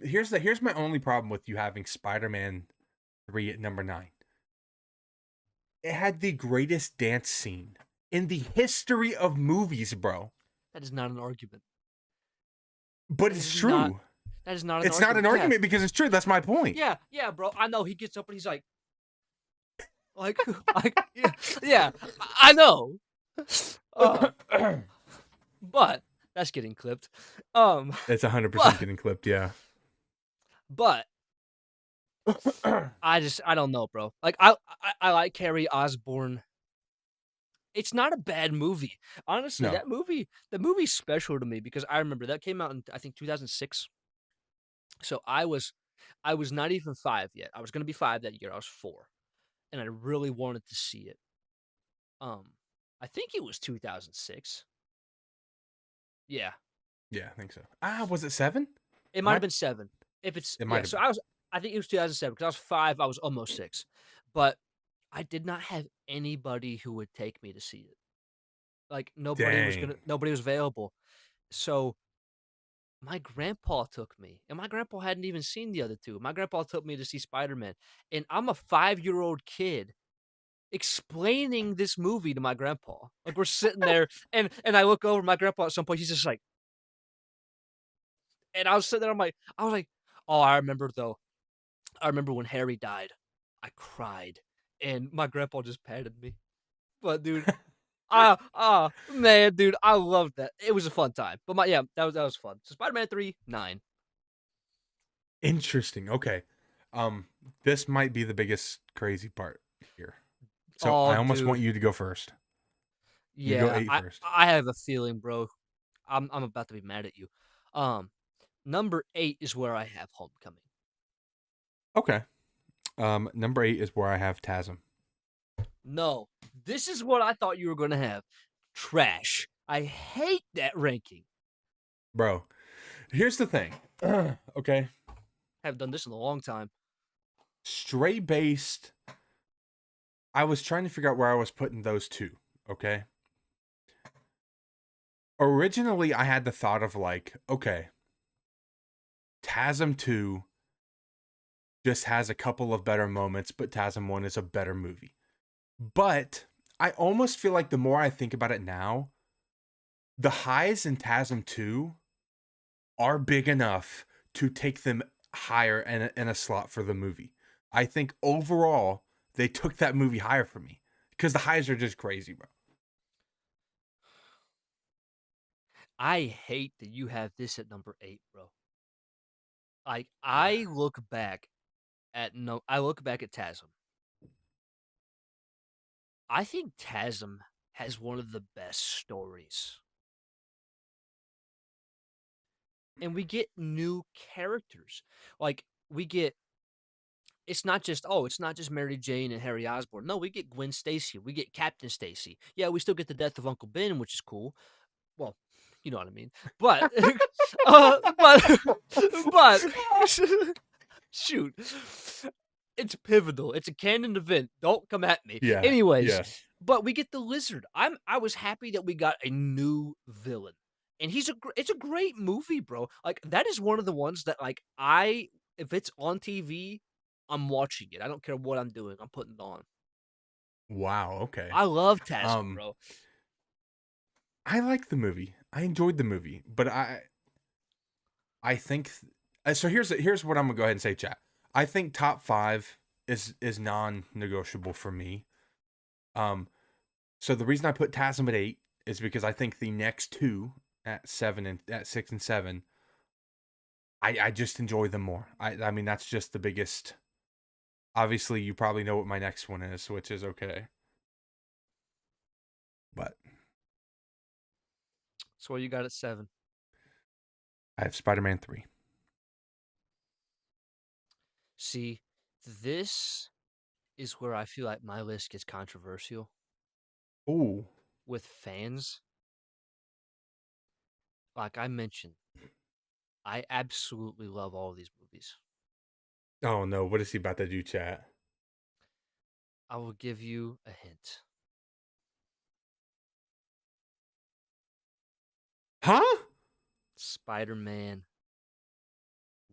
here's my only problem with you having Spider-Man 3 at number 9. It had the greatest dance scene in the history of movies, bro. that is not an argument. But That it's is not. true. That is not an It's not an argument. Yeah, argument because it's true. That's my point. yeah, bro. I know he gets up and he's like, yeah, yeah. I know. Uh, but that's getting clipped. Um, It's 100% but getting clipped, yeah. but I don't know, bro. Like I like Carrie Osborne. It's not a bad movie. Honestly, No. the movie's special to me because I remember that came out in I think 2006. So I was not even 5 yet. I was going to be 5 that year. I was 4 and I really wanted to see it. Um I think it was 2006. Yeah. Yeah, I think so. Was it 7? It Am might have I been 7. If it's It yeah, might have so been. I think it was 2007 because I was 5, I was almost 6. But I did not have anybody who would take me to see it. Like Dang. nobody was available. So my grandpa took me, and my grandpa hadn't even seen the other two. My grandpa took me to see Spider-Man, and I'm a 5-year-old kid explaining this movie to my grandpa. Like we're sitting there, and I look over my grandpa at some point. He's just like, and I was sitting there. I was like, oh, I remember though. I remember when Harry died. I cried, and my grandpa just patted me. But dude, man, dude, I loved that. It was a fun time. But that was fun. So Spider-Man 3, 9. Interesting. Okay. Um, this might be the biggest crazy part here. So Oh, I almost want dude. you to go first. You go Yeah, eight I first. I have a feeling, bro. I'm about to be mad at you. Um, number 8 is where I have Homecoming. Okay. Number 8 is where I have TASM. No, this is what I thought you were gonna have. Trash. I hate that ranking. Bro, here's the thing. Okay. Have done this in a long time. Stray based. I was trying to figure out where I was putting those two. Okay. Originally, I had the thought of like, okay, TASM 2 just has a couple of better moments, but TASM 1 is a better movie. But I almost feel like the more I think about it now, the highs in TASM 2 are big enough to take them higher in a slot for the movie. I think overall, they took that movie higher for me because the highs are just crazy, bro. I hate that you have this at number 8, bro. Like I look back at no I look back at TASM. I think TASM has one of the best stories. And we get new characters. Like we get it's not just Mary Jane and Harry Osborn. No, we get Gwen Stacy. We get Captain Stacy. Yeah, we still get the death of Uncle Ben, which is cool. Well, you know what I mean. But but shoot. It's pivotal. It's a canon event. Don't come at me. Yeah, Anyways, yeah. but we get the lizard. I was happy that we got a new villain. And it's a great movie, bro. Like that is one of the ones that like I if it's on TV, I'm watching it. I don't care what I'm doing. I'm putting it on. Wow. Okay. I love TASM, Um, bro. I like the movie. I enjoyed the movie, but I think so. Here's what I'm gonna go ahead and say, chat. I think top 5 is non-negotiable for me. Um, so the reason I put TASM at 8 is because I think the next two at 7 and at 6 and 7, I just enjoy them more. I mean that's just the biggest. Obviously, you probably know what my next one is, which is okay. But So what you got at 7? I have Spider-Man 3. See, this is where I feel like my list gets controversial Ooh. with fans. Like I mentioned, I absolutely love all of these movies. Oh no, what is he about to do, chat? I will give you a hint. Huh? Spider-Man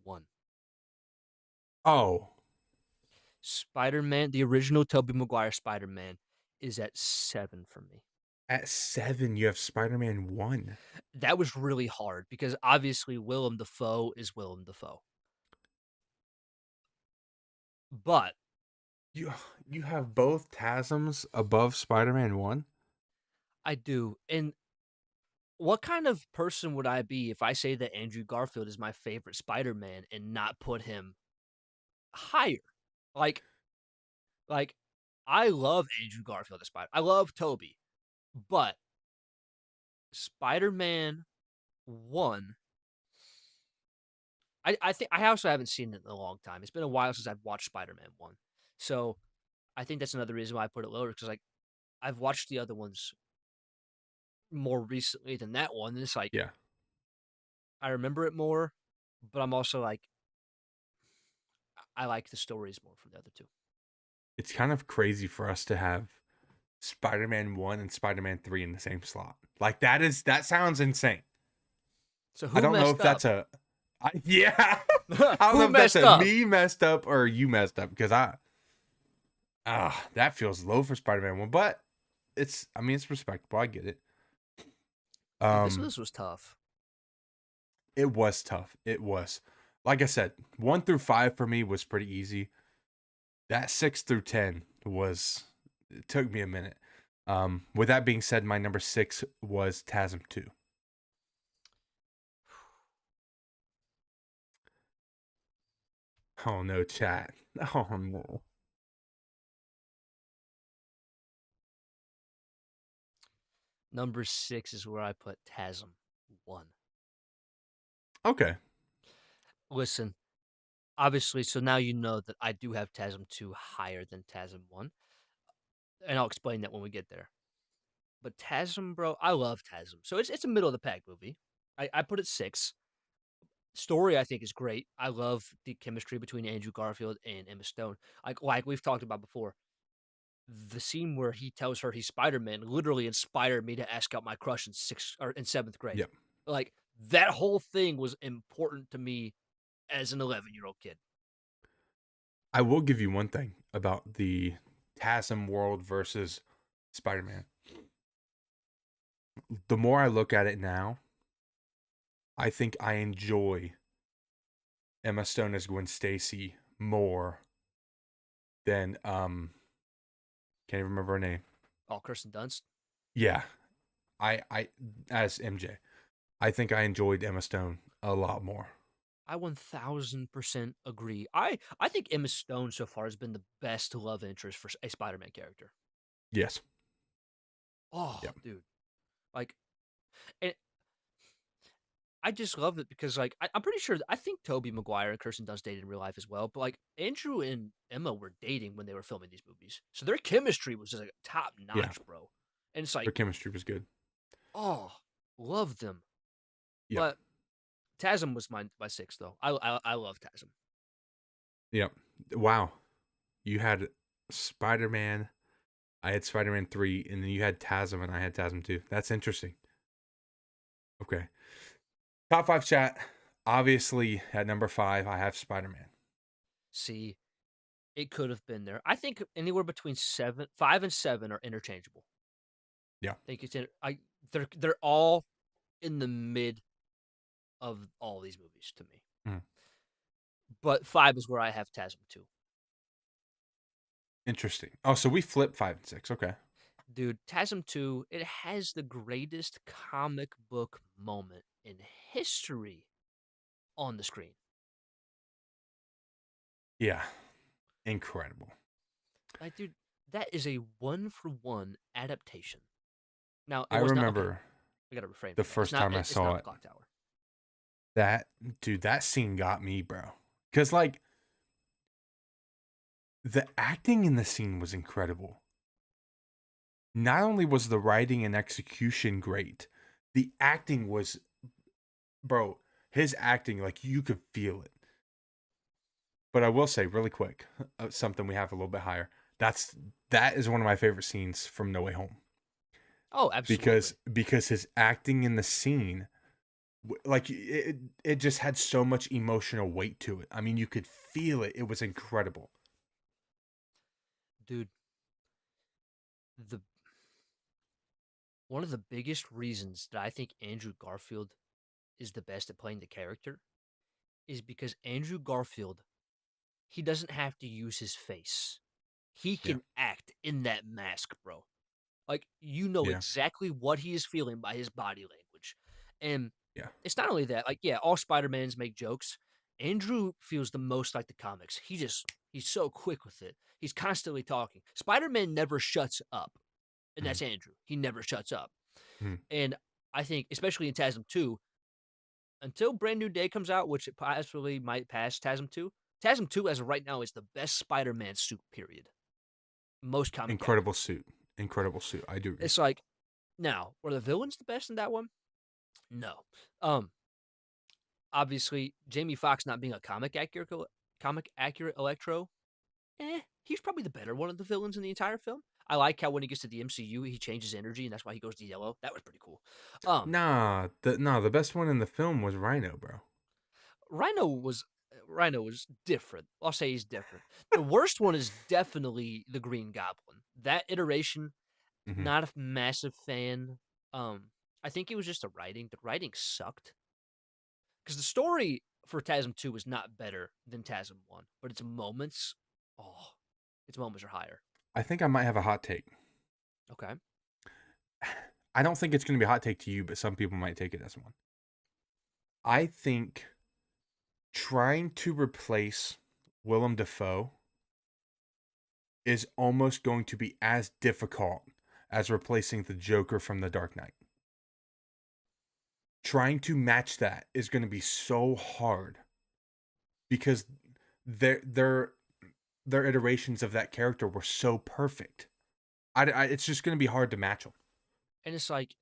1. Oh, Spider-Man, the original Tobey Maguire Spider-Man is at 7 for me. at 7 you have Spider-Man 1. That was really hard because obviously Willem Dafoe is Willem Dafoe. But You you have both TASMs above Spider-Man 1? I do. And what kind of person would I be if I say that Andrew Garfield is my favorite Spider-Man and not put him higher? Like like I love Andrew Garfield as Spider. I love Toby, but Spider-Man 1 I think I also haven't seen it in a long time. It's been a while since I've watched Spider-Man 1. So, I think that's another reason why I put it lower because like I've watched the other ones more recently than that one. And it's like Yeah. I remember it more, but I'm also like I like the stories more from the other two. It's kind of crazy for us to have Spider-Man 1 and Spider-Man 3 in the same slot. Like that sounds insane. So I who don't know messed if up? that's yeah. I don't know Who if that's messed a up? me messed up or you messed up because that feels low for Spider-Man 1, but I mean it's respectable. I get it. Dude, this Um this was tough. it was tough. It was. Like I said, 1 through 5 for me was pretty easy. That 6 through 10 it took me a minute. With that being said, my number 6 was TASM 2. Oh no, chat. Oh no. Number 6 is where I put TASM 1. Okay. Listen, obviously, so now you know that I do have TASM 2 higher than TASM 1, and I'll explain that when we get there. But TASM, bro, I love TASM. So it's a middle of the pack movie. I put it 6. Story, I think, is great. I love the chemistry between Andrew Garfield and Emma Stone. Like we've talked about before, the scene where he tells her he's Spider-Man literally inspired me to ask out my crush in 6th or in 7th grade. Yep. Like, that whole thing was important to me as an 11-year-old kid. I will give you one thing about the TASM world versus Spider-Man. The more I look at it now, I think I enjoy Emma Stone as Gwen Stacy more than can't even remember her name. Oh, Kirsten Dunst. Yeah. I as MJ. I think I enjoyed Emma Stone a lot more. I 1000% agree. I think Emma Stone so far has been the best love interest for a Spider-Man character. Yes. Oh, Yep. dude. Like, and I just love it because, like, I'm pretty sure, I think Tobey Maguire and Kirsten Dunst dated in real life as well. But, like, Andrew and Emma were dating when they were filming these movies. So their chemistry was just, like, top Yeah. notch, bro. And it's Her like, chemistry was good. oh, love them. Yep. But TASM was my 6, though. I love TASM. Yep. Wow. You had Spider-Man, I had Spider-Man 3, and then you had TASM and I had TASM 2. That's interesting. Okay. Top 5 chat. Obviously, at number 5, I have Spider-Man. See, it could have been there. I think anywhere between 5 and 7 are interchangeable. Yeah. I think they're all in the mid of all these movies to me. Mm. But 5 is where I have TASM 2. Interesting. Oh, so we flipped 5 and 6. Okay. Dude, TASM 2, it has the greatest comic book moment in history on the screen. Yeah. Incredible. Like, dude, that is a one-for-one adaptation. Now, it I was not okay. remember I gotta refrain the from that. first time I It's saw not the it. Clock Tower. That, dude, that scene got me, bro. Because, like, the acting in the scene was incredible. Not only was the writing and execution great, the acting was, bro, his acting, like, you could feel it. But I will say, really quick, something we have a little bit higher. That is one of my favorite scenes from No Way Home. Oh, Because absolutely. his acting in the scene, like it just had so much emotional weight to it. I mean, you could feel it. It was incredible. Dude, the one of the biggest reasons that I think Andrew Garfield is the best at playing the character is because Andrew Garfield, he doesn't have to use his face. He Yeah, can act in that mask, bro. Like, you know yeah, exactly what he is feeling by his body language. And yeah. it's not only that, like, yeah, all Spider-Mans make jokes. Andrew feels the most like the comics. He's so quick with it. He's constantly talking. Spider-Man never shuts up. And Mm, that's Andrew. He never shuts up. mm. And I think, especially in TASM 2, until Brand New Day comes out, which it possibly might pass TASM 2, TASM 2 as of right now is the best Spider-Man suit, period. Most comic Incredible accurate. suit. Incredible suit. I do agree. It's like, now, were the villains the best in that one? No. Um, Obviously, Jamie Foxx not being a comic accurate Electro, he's probably the better one of the villains in the entire film. I like how when he gets to the MCU, he changes energy, and that's why he goes to yellow. That was pretty cool. Um, The best one in the film was Rhino, bro. Rhino was Rhino was different. I'll say he's different. The worst one is definitely the Green Goblin. That iteration, Hmm. not a massive fan. Um, I think it was just the writing. The writing sucked because the story for TASM 2 is not better than TASM 1, but oh, its moments are higher. I think I might have a hot take. Okay. I don't think it's going to be a hot take to you, but some people might take it as one. I think trying to replace Willem Dafoe is almost going to be as difficult as replacing the Joker from The Dark Knight. Trying to match that is going to be so hard because their their iterations of that character were so perfect. It's just going to be hard to match them. And it's like,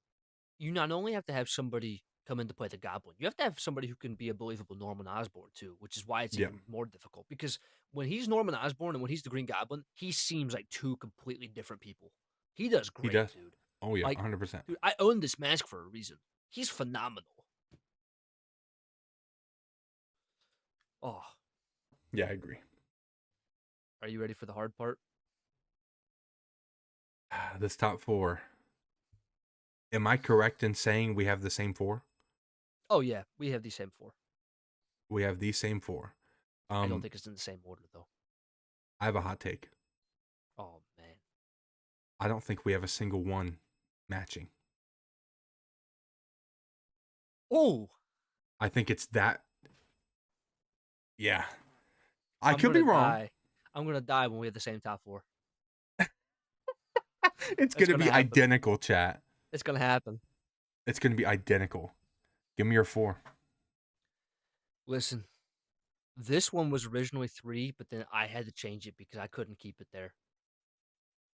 you not only have to have somebody come in to play the Goblin, you have to have somebody who can be a believable Norman Osborn too, which is why it's Yeah, even more difficult. Because when he's Norman Osborn and when he's the Green Goblin, he seems like two completely different people. He does he great, does. dude. Oh yeah, Like, 100%. dude, I own this mask for a reason. He's phenomenal. Oh, Yeah, I agree. are you ready for the hard part? This top four. Am I correct in saying we have the same four? Oh yeah, we have these same four. We have the same four. I don't Um, think it's in the same order though. I have a hot take. Oh man. I don't think we have a single one matching. Oh, I think it's that. Yeah, I I'm could be gonna wrong. die. I'm gonna die when we have the same top four. It's It's gonna gonna be happen. identical, chat. It's gonna happen. It's gonna be identical. Give me your four. Listen, this one was originally three, but then I had to change it because I couldn't keep it there.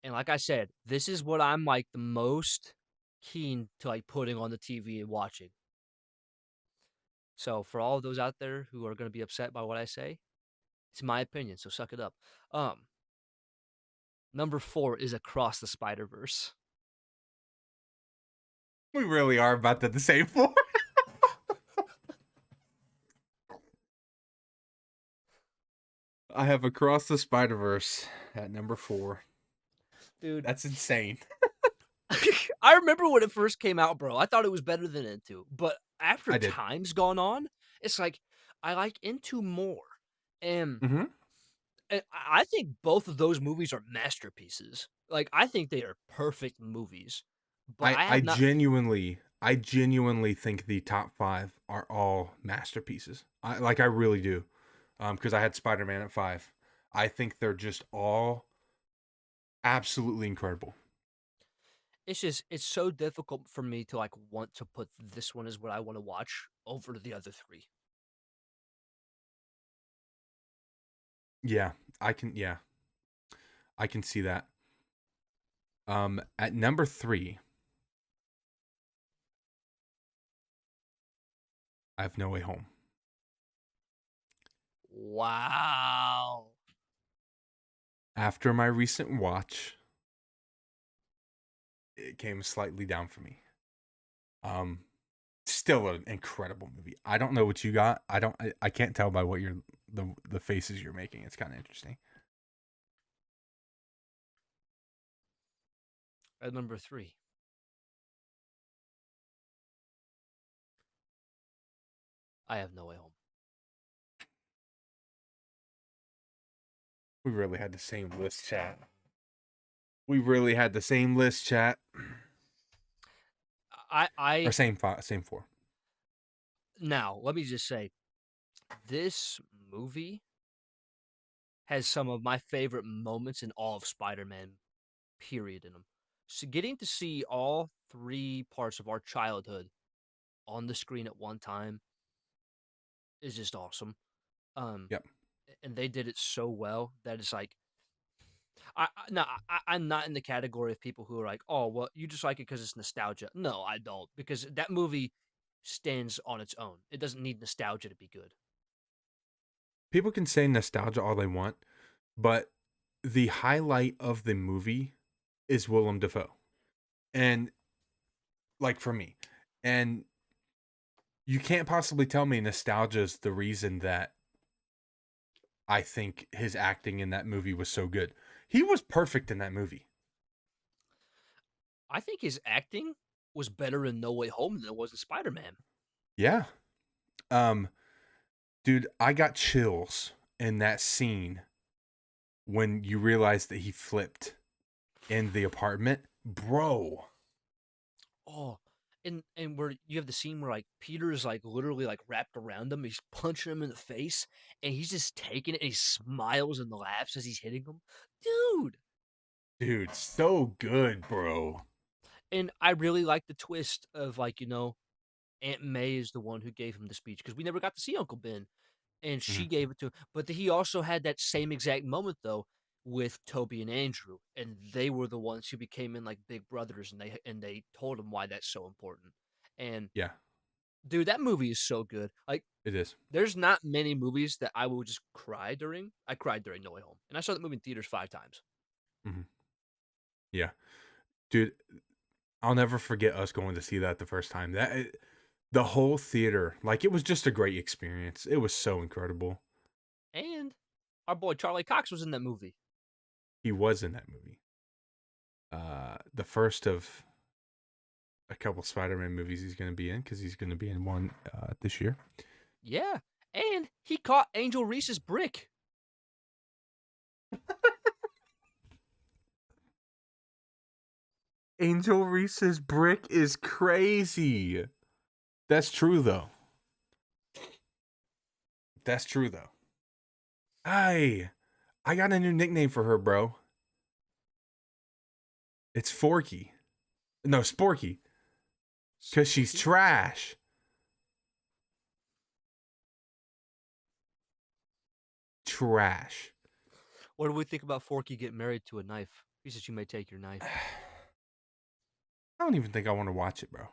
And like I said, this is what I'm like the most keen to like putting on the TV and watching. So for all of those out there who are going to be upset by what I say, it's my opinion. So suck it up. Number four is Across the Spider Verse. We really are about the same four. I have Across the Spider Verse at number four. Dude, That's insane. I remember when it first came out, bro. I thought it was better than Into, but after I did. time's gone on, it's like I like Into more. And Mm-hmm. I think both of those movies are masterpieces. Like I think they are perfect movies. But I I I have not. genuinely I genuinely think the top five are all masterpieces. I really do. Because I had Spider Man at five. I think they're just all absolutely incredible. It's so difficult for me to like want to put this one as what I want to watch over the other three. Yeah, I can see that. At number three, I have No Way Home. Wow. After my recent watch, it came slightly down for me. Um, Still an incredible movie. I don't know what you got. I can't tell by what you're the faces you're making. It's kind of interesting. At number three, I have No Way Home. We really had the same list, chat. We really had the same list, chat. Or I same four. now let me just say, this movie has some of my favorite moments in all of Spider-Man. Period in them. So getting to see all three parts of our childhood on the screen at one time is just awesome. Um, Yep. and they did it so well that it's like I'm not in the category of people who are like, oh, well, you just like it because it's nostalgia. No, I don't, because that movie stands on its own. It doesn't need nostalgia to be good. People can say nostalgia all they want, but the highlight of the movie is Willem Dafoe. And like for me. And you can't possibly tell me nostalgia is the reason that I think his acting in that movie was so good. He was perfect in that movie. I think his acting was better in No Way Home than it was in Spider Man. Yeah. Um Dude, I got chills in that scene when you realize that he flipped in the apartment. Bro. Oh, and where you have the scene where like Peter is like literally like wrapped around him, he's punching him in the face, and he's just taking it. And he smiles and laughs as he's hitting him, dude. Dude, so good, bro. And I really like the twist of like Aunt May is the one who gave him the speech because we never got to see Uncle Ben, and she Mhm. gave it to him. But he also had that same exact moment though with Toby and Andrew, and they were the ones who became in like big brothers, and they told him why that's so important. And Yeah, dude, that movie is so good. Like, it is. there's not many movies that I will just cry during. I cried during No Way Home, and I saw that movie in theaters 5 times. Mhm. Yeah, dude, I'll never forget us going to see that the first time. The whole theater, like it was just a great experience. It was so incredible. And our boy Charlie Cox was in that movie. He was in that movie. The first of a couple Spider-Man movies he's going to be in because he's going to be in one this year. Yeah, and he caught Angel Reese's brick. Angel Reese's brick is crazy. That's true though. That's true though. I got a new nickname for her, bro. It's Forky. No, Sporky. Cause she's Sporky. trash. Trash. What do we think about Forky getting married to a knife? He says you may take your knife. I don't even think I want to watch it, bro.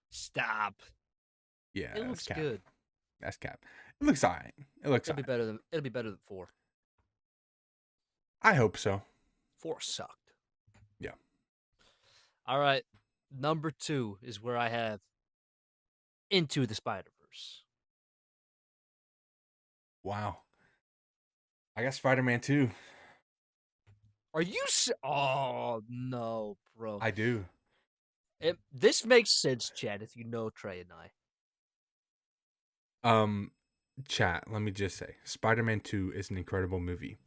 Stop. Yeah, It that's looks cap. good. That's cap. It looks alright. It looks alright. It'll be better than 4. I hope so. 4 sucked. Yeah. All right. Number 2 is where I have Into the Spider-Verse. Wow. I got Spider-Man 2. Are you Oh, no, bro. I do. This makes sense, Chad, if you know Trey and I. Um, Chat, let me just say, Spider-Man 2 is an incredible movie.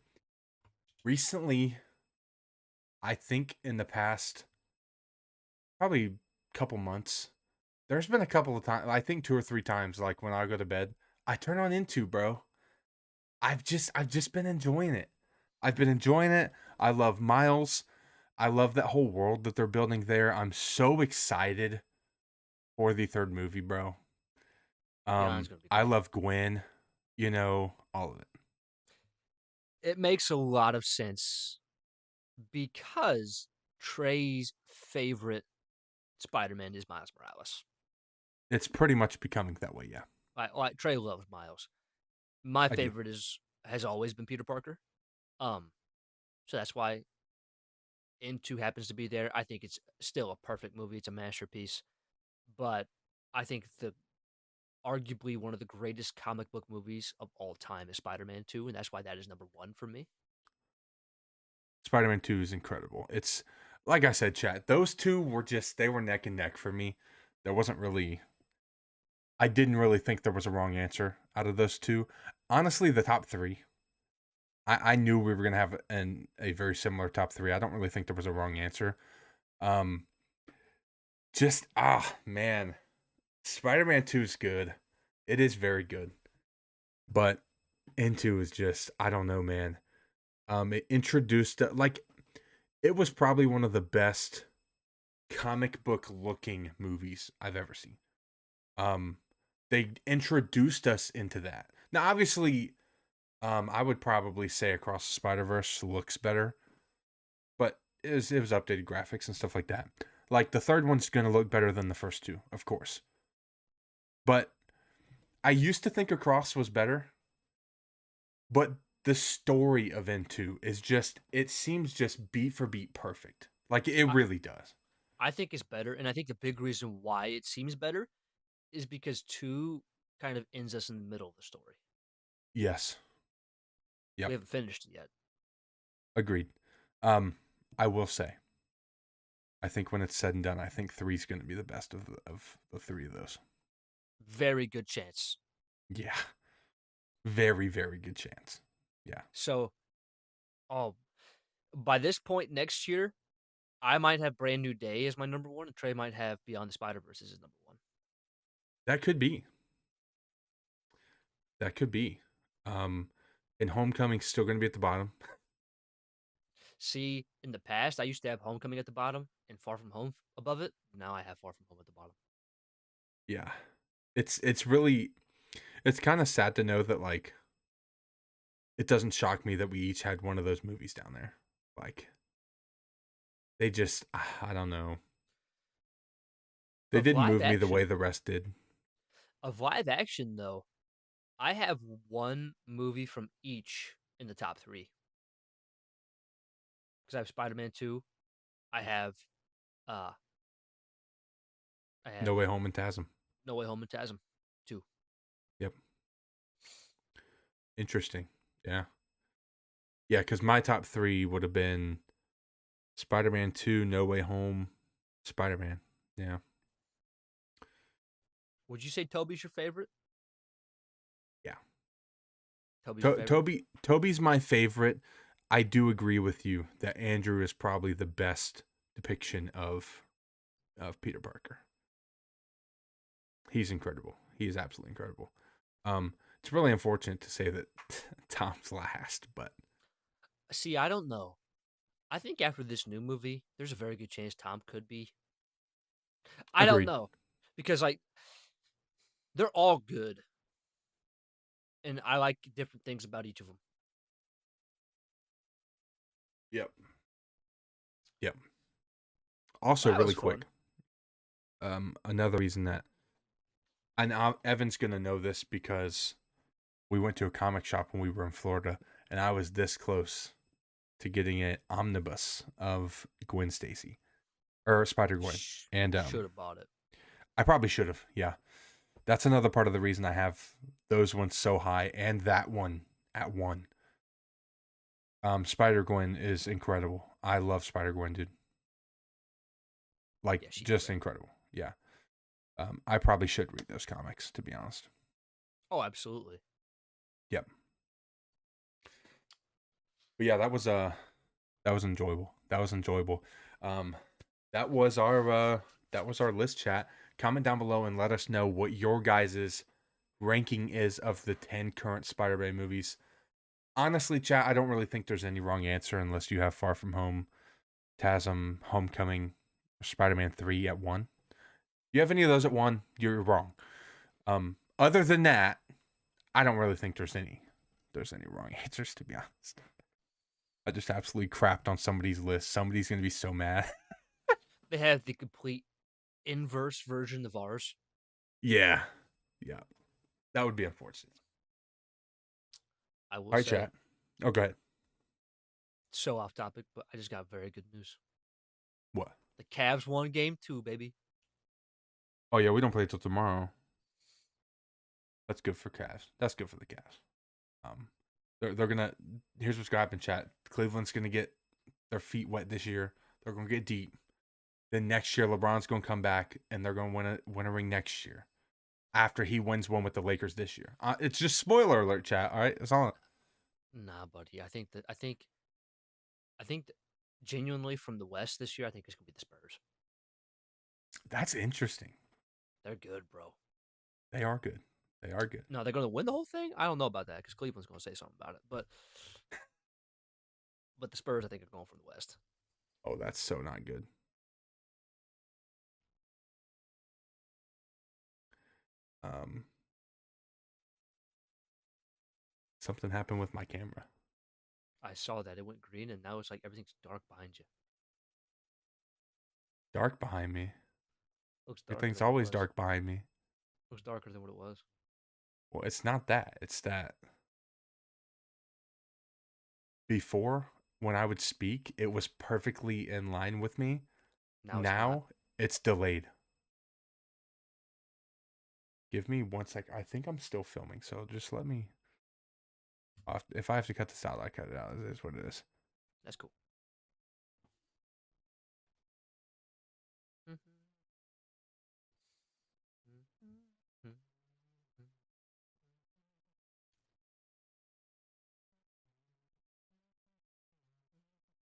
Recently, I think in the past probably couple months, there's been a couple of times, I think 2 or 3 times, like when I go to bed, I turn on Into, bro. I've just been enjoying it. I've been enjoying it. I love Miles. I love that whole world that they're building there. I'm so excited for the third movie, bro. Yeah, it's going to be I great. love Gwen, all of it. It makes a lot of sense because Trey's favorite Spider-Man is Miles Morales. It's pretty much becoming that way, yeah. Trey loves Miles. My I do. favorite has always been Peter Parker. Um, so that's why Into happens to be there. I think it's still a perfect movie. It's a masterpiece. But I think the arguably one of the greatest comic book movies of all time is Spider-Man 2, and that's why that is number 1 for me. Spider-Man 2 is incredible. It's like I said, chat, those two were they were neck and neck for me. There wasn't really I didn't really think there was a wrong answer out of those two. Honestly, the top three. I knew we were gonna have a very similar top three. I don't really think there was a wrong answer. Um just man. Spider-Man 2 is good. It is very good. But Into is just I don't know, man. It introduced like it was probably one of the best comic book looking movies I've ever seen. Um, they introduced us into that. Now, obviously, I would probably say Across the Spider Verse looks better, but it was updated graphics and stuff like that. Like the third one's gonna look better than the first two, of course. But I used to think Across was better, but the story of Into is just it seems just beat for beat perfect. Like it I, really does. I think it's better, and I think the big reason why it seems better is because 2 kind of ends us in the middle of the story. Yes. We Yep. haven't finished it yet. Agreed. Um, I will say, I think when it's said and done, I think three's going to be the best of the three of those. Very good chance. Yeah, very very good chance. Yeah. So, oh, by this point next year, I might have Brand New Day as my number one, and Trey might have Beyond the Spider Verse as his number one. That could be. That could be. And Homecoming's still going to be at the bottom. See, in the past, I used to have Homecoming at the bottom and Far From Home above it. Now I have Far From Home at the bottom. Yeah. It's really it's kind of sad to know that like it doesn't shock me that we each had one of those movies down there. Like they just I don't know. They Of didn't live move me the way action, the rest did. though, I have one movie from each in the top three because I have Spider-Man 2. I have, uh, I No have Way Home and Tasm. No Way Home and Tasm 2. Yep. Interesting. Yeah. Yeah, because my top three would have been Spider-Man 2, No Way Home, Spider-Man. Yeah. Would you say Toby's your favorite? Yeah. Toby's your favorite? Toby's my favorite. I do agree with you that Andrew is probably the best depiction of Peter Parker. He's incredible. He is absolutely incredible. It's really unfortunate to say that Tom's last, but See, I don't know. I think after this new movie, there's a very good chance Tom could be. I don't agreed. know because like they're all good, and I like different things about each of them. Yep. Yep. Also, But that was really quick, fun. another reason that, and Evan's gonna know this because we went to a comic shop when we were in Florida, and I was this close to getting an omnibus of Gwen Stacy or Spider Gwen, and Should have bought it. I probably should have. Yeah, that's another part of the reason I have those ones so high and that one at one. Spider Gwen is incredible. I love Spider Gwen, dude. Like Yeah, she's just great. incredible. Yeah. I probably should read those comics to be honest. Oh, absolutely. Yep. But yeah, that was enjoyable. That was enjoyable. Um, that was our list chat. Comment down below and let us know what your guys's ranking is of the 10 current Spider-Man movies. Honestly, chat, I don't really think there's any wrong answer unless you have Far From Home, TASM, Homecoming, Spider-Man 3 at 1. If you have any of those at 1, you're wrong. Other than that, I don't really think there's any wrong answers to be honest. I just absolutely crapped on somebody's list. Somebody's gonna be so mad. They have the complete inverse version of ours. Yeah. Yeah. That would be unfortunate. I will All right, say, chat. Oh, go ahead. so off topic, but I just got very good news. What? The Cavs won game 2, baby. Oh yeah, we don't play till tomorrow. That's good for Cavs. That's good for the Cavs. Um, they're gonna. Here's what's gonna happen, chat. Cleveland's gonna get their feet wet this year. They're gonna get deep. Then next year, LeBron's gonna come back and they're gonna win a ring next year. After he wins one with the Lakers this year. It's just spoiler alert, chat. All right, that's all. Nah, buddy. I think that genuinely from the West this year, I think it's gonna be the Spurs. That's interesting. They're good, bro. They are good. They are good. No, they're gonna win the whole thing. I don't know about that because Cleveland's gonna say something about it. But the Spurs, I think, are going from the West. Oh, that's so not good. Um, Something happened with my camera. I saw that it went green, and now it's like everything's dark behind you. Dark behind me. Looks darker Everything's than it always was. dark behind me. Looks darker than what it was. Well, it's not that. It's that before when I would speak, it was perfectly in line with me. Now it's not. Now it's delayed. Give me 1 sec. I think I'm still filming, so just let me. If I have to cut this out, I cut it out. It is what it is. That's cool.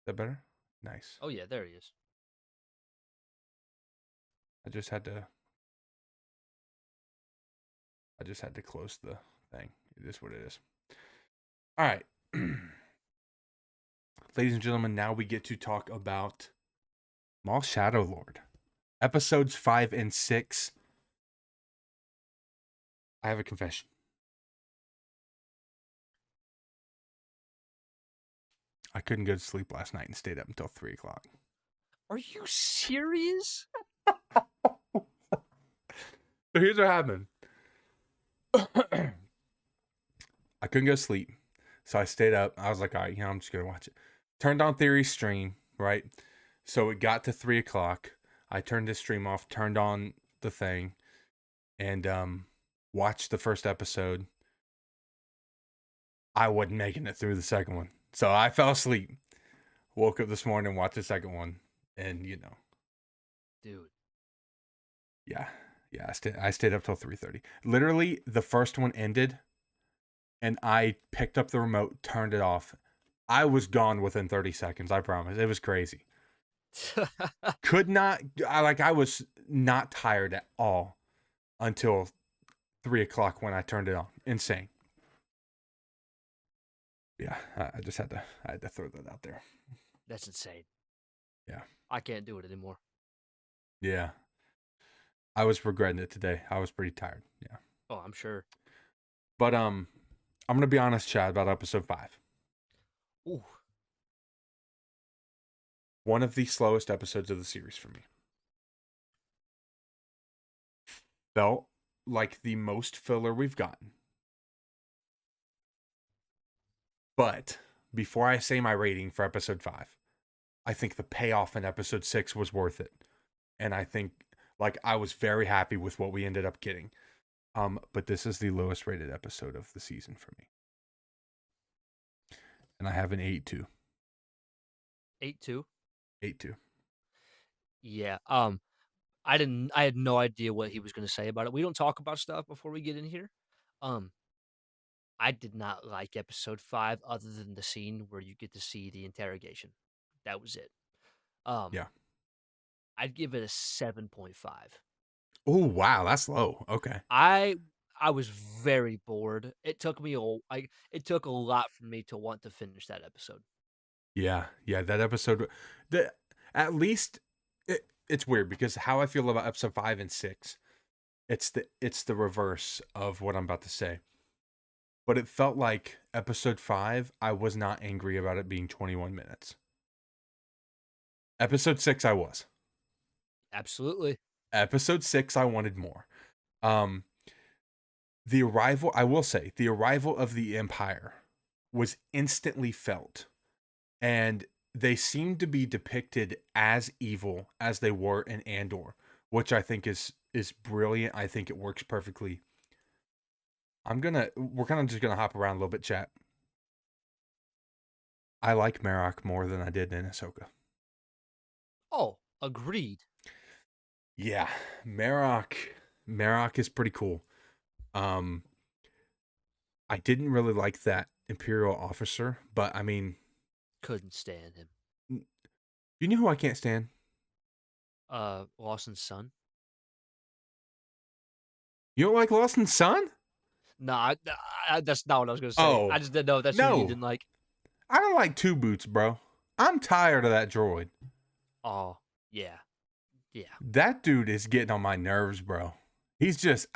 Is that better? Nice. Oh yeah, there he is. I just had to. I just had to close the thing. It is what it is. All right. Ladies and gentlemen, now we get to talk about Maul Shadow Lord. Episodes 5 and 6. I have a confession. I couldn't go to sleep last night and stayed up until 3 o'clock. Are you serious? So here's what happened. I couldn't go to sleep. So I stayed up. I was like, all right, I'm just going to watch it. Turned on Theory stream, right? So it got to 3 o'clock. I turned the stream off, turned on the thing, and watched the first episode. I wasn't making it through the second one. So I fell asleep. Woke up this morning, watched the second one, and Dude. Yeah. I stayed up till 3:30. Literally, the first one ended, and I picked up the remote, turned it off. I was gone within 30 seconds. I promise. It was crazy. I was not tired at all until 3 o'clock when I turned it on. Insane. Yeah, I had to throw that out there. That's insane. Yeah. I can't do it anymore. Yeah. I was regretting it today. I was pretty tired. Yeah. Oh, I'm sure. But I'm gonna be honest, Chad, about episode 5. Ooh. One of the slowest episodes of the series for me. Felt like the most filler we've gotten. But before I say my rating for episode 5, I think the payoff in episode 6 was worth it. And I think I was very happy with what we ended up getting. But this is the lowest rated episode of the season for me. And I have an 8-2. 8-2? 8-2. Yeah. I had no idea what he was going to say about it. We don't talk about stuff before we get in here. I did not like episode 5 other than the scene where you get to see the interrogation. That was it. Yeah. I'd give it a 7.5. Oh, wow, that's low. Okay. I was very bored. It took me it took a lot for me to want to finish that episode. Yeah, that episode. At least it's weird because how I feel about episode 5 and 6, it's the reverse of what I'm about to say. But it felt like episode 5, I was not angry about it being 21 minutes. Episode 6, I was. Absolutely. Episode 6, I wanted more. The arrival, I will say, the arrival of the Empire was instantly felt. And they seem to be depicted as evil as they were in Andor, which I think is brilliant. I think it works perfectly. We're kind of just gonna hop around a little bit, chat. I like Marok more than I did in Ahsoka. Oh, agreed. Yeah, Marok is pretty cool. I didn't really like that Imperial officer, but I mean, couldn't stand him. You know who I can't stand? Lawson's son. You don't like Lawson's son? No, that's not what I was gonna say. Oh, I just didn't know if that's who you didn't like. I don't like Two Boots, bro. I'm tired of that droid. Oh, yeah. That dude is getting on my nerves, bro. He's just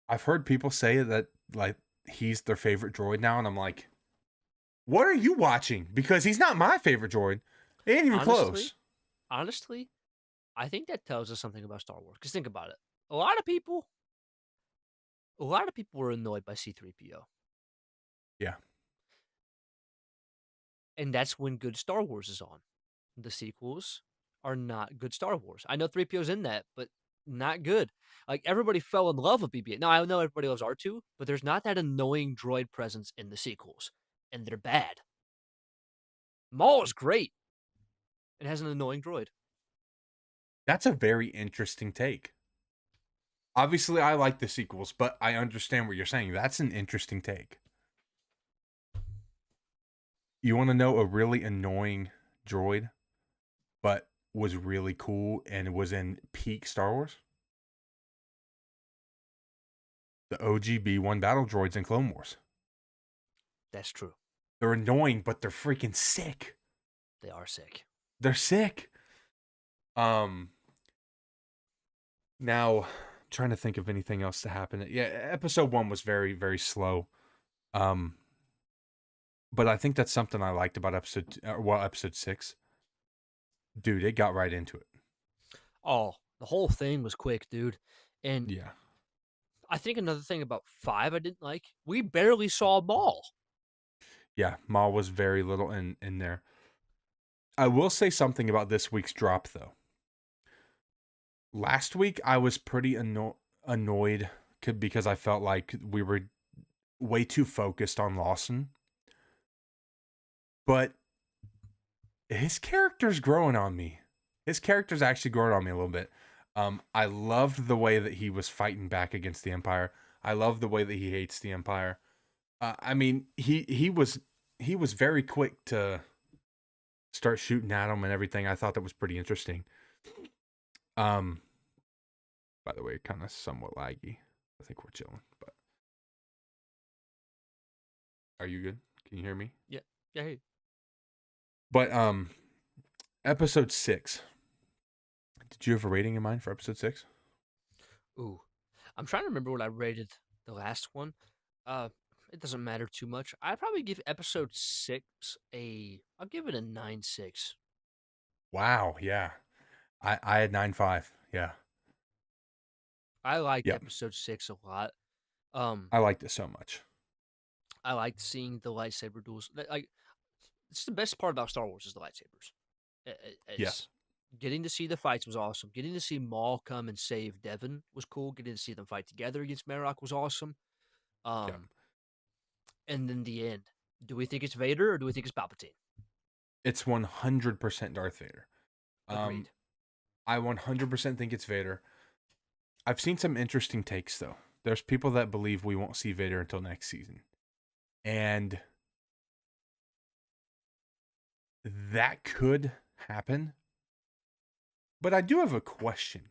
I've heard people say that he's their favorite droid now, and I'm like, what are you watching? Because he's not my favorite droid. It ain't even close. Honestly, I think that tells us something about Star Wars. Because think about it. A lot of people were annoyed by C-3PO. Yeah. And that's when good Star Wars is on. The sequels are not good Star Wars. I know 3PO's in that, but not good. Like, everybody fell in love with BB-8. Now, I know everybody loves R2, but there's not that annoying droid presence in the sequels. And they're bad. Maul is great. It has an annoying droid. That's a very interesting take. Obviously, I like the sequels, but I understand what you're saying. That's an interesting take. You want to know a really annoying droid, but was really cool and was in peak Star Wars? The OG B1 battle droids in Clone Wars. That's true. They're annoying, but they're freaking sick. They are sick. They're sick. Um, Now, I'm trying to think of anything else to happen. Yeah, episode 1 was very, very slow. Um, but I think that's something I liked about episode 6. Dude, it got right into it. Oh, the whole thing was quick, dude. And Yeah. I think another thing about 5 I didn't like, we barely saw Maul. Yeah, Maul was very little in there. I will say something about this week's drop though. Last week I was pretty annoyed because I felt like we were way too focused on Lawson. But his character's growing on me. His character's actually growing on me a little bit. I loved the way that he was fighting back against the Empire. I love the way that he hates the Empire. I mean, he was very quick to start shooting at him and everything. I thought that was pretty interesting. Um, by the way, kind of somewhat laggy. I think we're chilling. But are you good? Can you hear me? Yeah. Yeah. Hey. But episode 6. Did you have a rating in mind for episode 6? Ooh. I'm trying to remember what I rated the last one. Uh, it doesn't matter too much. I'd probably give episode 6 I'll give it a 9.6. Wow. Yeah. I had 9.5. Yeah. I liked Yep. episode 6 a lot. Um, I liked it so much. I liked seeing the lightsaber duels. Like, it's the best part about Star Wars is the lightsabers. Yes. It's getting to see the fights was awesome. Getting to see Maul come and save Devin was cool. Getting to see them fight together against Marok was awesome. Yep. Um, and then the end. Do we think it's Vader or do we think it's Palpatine? It's 100% Darth Vader. Um, Agreed. I 100% think it's Vader. I've seen some interesting takes though. There's people that believe we won't see Vader until next season. And that could happen. But I do have a question.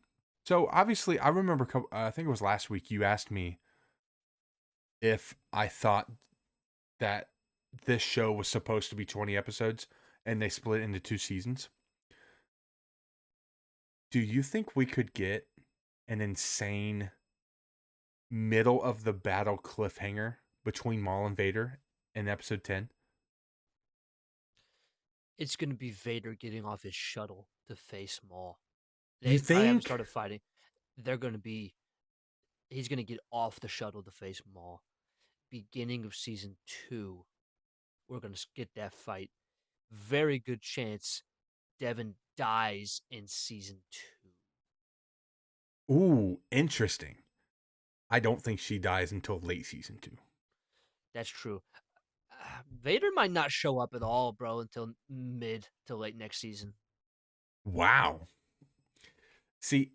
So obviously, I remember, I think it was last week, you asked me if I thought that this show was supposed to be 20 episodes and they split into 2 seasons. Do you think we could get an insane middle of the battle cliffhanger between Maul and Vader in episode 10? It's going to be Vader getting off his shuttle to face Maul. You They probably haven't think? started fighting. They're going to be. He's going to get off the shuttle to face Maul. Beginning of season 2, we're going to get that fight. Very good chance Devin dies in season 2. Ooh, interesting. I don't think she dies until late season 2. That's true. Vader might not show up at all, bro, until mid to late next season. Wow. See,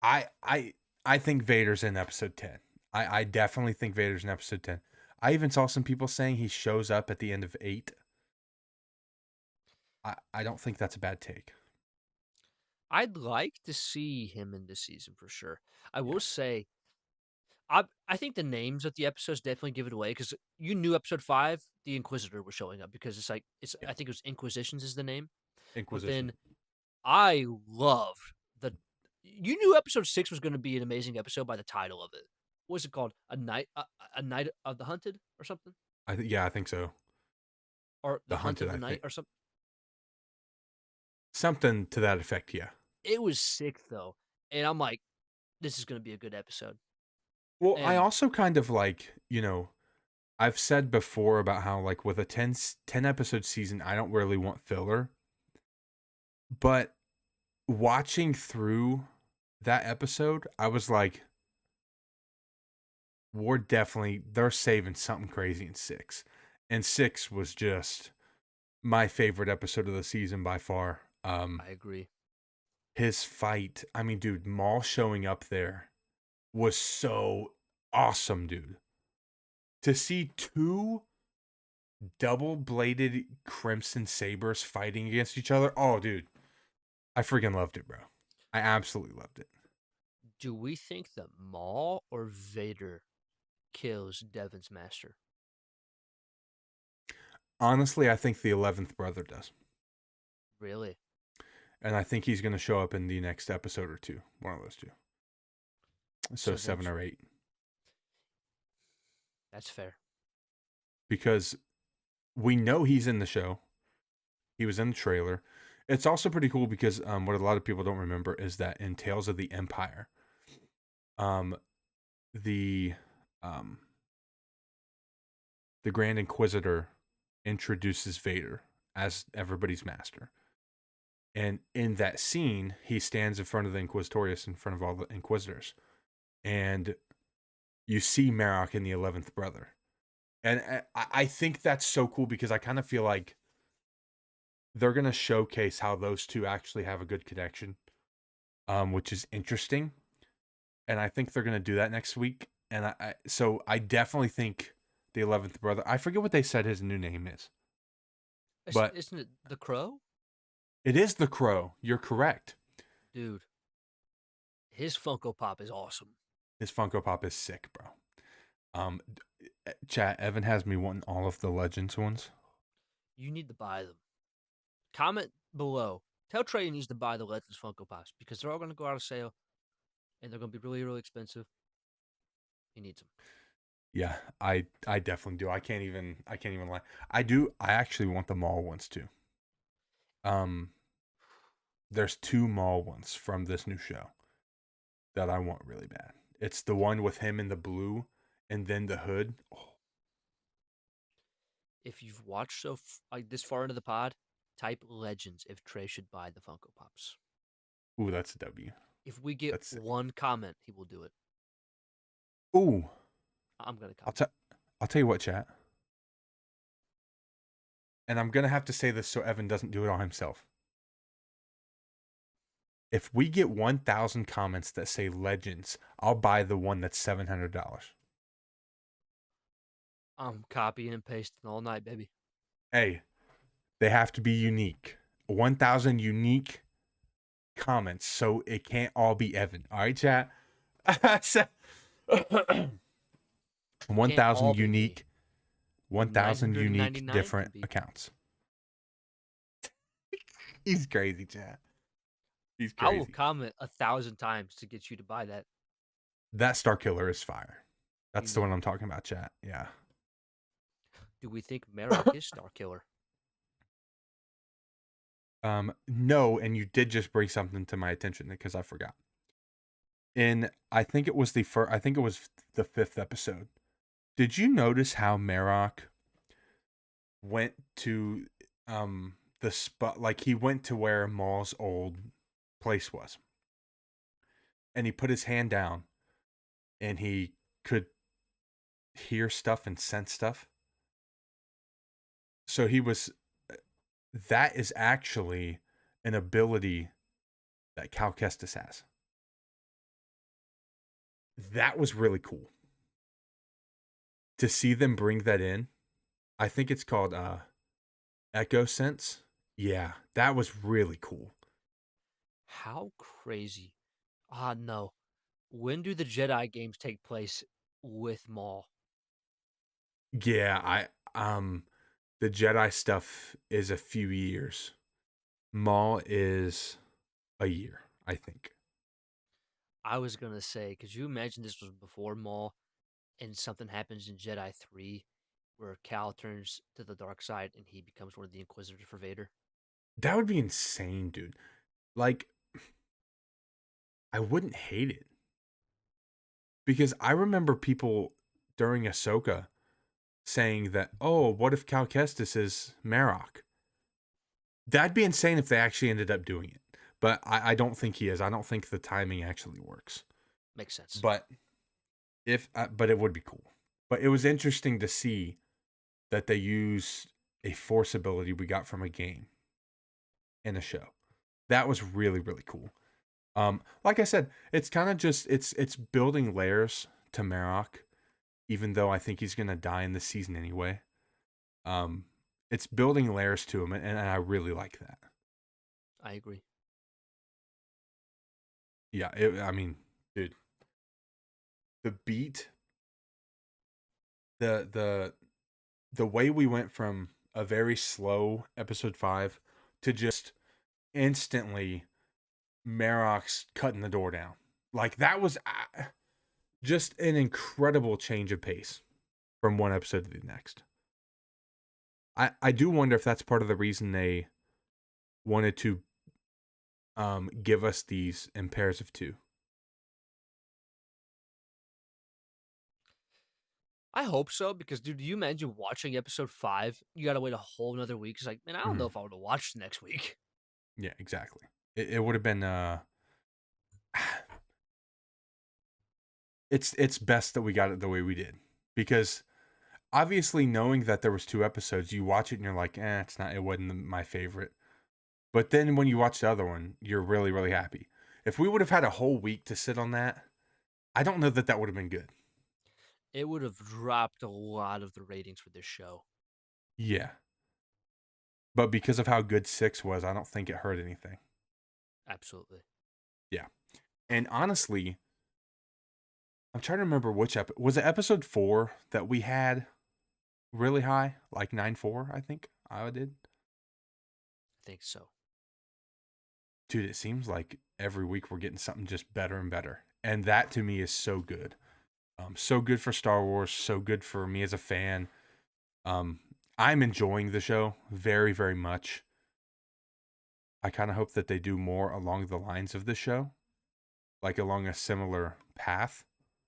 I I I think Vader's in episode 10. I definitely think Vader's in episode 10. I even saw some people saying he shows up at the end of 8. I don't think that's a bad take. I'd like to see him in this season for sure. I Yeah. will say, I think the names of the episodes definitely give it away because you knew episode 5, the Inquisitor was showing up because it's Yeah. I think it was Inquisitions is the name. But Inquisition. then I loved the you knew episode 6 was going to be an amazing episode by the title of it. What's it called? A night of the hunted or something, Yeah, I think so. or the The hunt Hunted, of the I night think. or something. Something to that effect, yeah. It was sick though, and I'm like, this is going to be a good episode. Well, I And also kind of like, I've said before about how like with a 10 episode season, I don't really want filler. But watching through that episode, I was like, they're saving something crazy in 6. And 6 was just my favorite episode of the season by far. I agree. His fight, I mean, dude, Maul showing up there was so awesome, dude. To see 2 double-bladed crimson sabers fighting against each other. Oh, dude. I freaking loved it, bro. I absolutely loved it. Do we think that Maul or Vader kills Devon's master? Honestly, I think the 11th brother does. Really? And I think he's going to show up in the next episode or two. One of those two. So So then 7 or 8. that's fair. Because we know he's in the show. He was in the trailer. It's also pretty cool because what a lot of people don't remember is that in Tales of the Empire, um, the um, the Grand Inquisitor introduces Vader as everybody's master. And in that scene, he stands in front of the Inquisitorius, in front of all the Inquisitors. And you see Marok in the 11th brother. And I think that's so cool because I kind of feel like they're going to showcase how those two actually have a good connection, which is interesting. And I think they're going to do that next week. And so I definitely think the 11th brother, I forget what they said his new name is, but Isn't it the Crow? it is the Crow. You're correct. Dude, his Funko Pop is awesome. His Funko Pop is sick, bro. Um, chat, Evan has me wanting all of the Legends ones. You need to buy them. Comment below. Tell Trey he needs to buy the Legends Funko Pops because they're all going to go out of sale and they're going to be really, really expensive. He needs them. Yeah, I definitely do. I can't even lie. I actually want the mall ones too. Um, there's 2 mall ones from this new show that I want really bad. It's the one with him in the blue and then the hood. Oh, If you've watched like this far into the pod, type Legends if Trey should buy the Funko Pops. ooh, that's a W. If we get That's sick. one comment, he will do it. Ooh, I'm going to I'll comment. tell I'll tell you what, chat. And I'm gonna have to say this so Evan doesn't do it all himself. If we get 1,000 comments that say Legends, I'll buy the one that's $700. I'm copying and pasting all night, baby. Hey, they have to be unique. 1,000 unique comments, so it can't all be Evan. All right, chat. Can't all 1,000 be me. unique, 1,000 unique 999 can different be. accounts. He's crazy, chat. He's I will crazy. comment 1,000 times to get you to buy that. That Star Killer is fire. You That's the need one it. I'm talking about, chat. Yeah. Do we think Marok is Star Killer? No, and you did just bring something to my attention because I forgot. In I think it was the first, I think it was the 5th episode. Did you notice how Marok went to the spot, like he went to where Maul's old place was, and he put his hand down and he could hear stuff and sense stuff. So he was, that is actually an ability that Cal Kestis has. That was really cool to see them bring that in. I think it's called Echo Sense. Yeah, that was really cool. How crazy. Ah, no. When do the Jedi games take place with Maul? Yeah, I the Jedi stuff is a few years. Maul is a year, I think. I was going to say, could you imagine this was before Maul and something happens in Jedi 3 where Cal turns to the dark side and he becomes one of the Inquisitors for Vader? That would be insane, dude. Like, I wouldn't hate it. Because I remember people during Ahsoka saying that, oh, what if Cal Kestis is Marok? That'd be insane if they actually ended up doing it. But I don't think he is. I don't think the timing actually works. Makes sense. But but it would be cool. But it was interesting to see that they used a force ability we got from a game in a show. That was really, really cool. Like I said, it's kind of just it's building layers to Marok, even though I think he's gonna die in this season anyway. It's building layers to him, and I really like that. I agree. Yeah, I mean, dude, the beat, the the way we went from a very slow episode 5 to just instantly Marok's cutting the door down. Like that was just an incredible change of pace from one episode to the next. I do wonder if that's part of the reason they wanted to give us these in pairs of two. I hope so because, dude, do you imagine watching episode 5? You got to wait a whole another week. It's like, man, I don't know Mhm. if I would have watched next week. Yeah, exactly. It would have been it's best that we got it the way we did, because obviously knowing that there was two episodes, you watch it and you're like, it wasn't my favorite. But then when you watch the other one, you're really, really happy. If we would have had a whole week to sit on that, I don't know that that would have been good. It would have dropped a lot of the ratings for this show. Yeah. But because of how good 6 was, I don't think it hurt anything. Absolutely. Yeah. And honestly, I'm trying to remember which was it episode 4 that we had really high, like 9.4, I think I did. I think so. Dude, it seems like every week we're getting something just better and better. And that to me is so good. So good for Star Wars, so good for me as a fan. Um, I'm enjoying the show very, very much. I kind of hope that they do more along the lines of the show, like along a similar path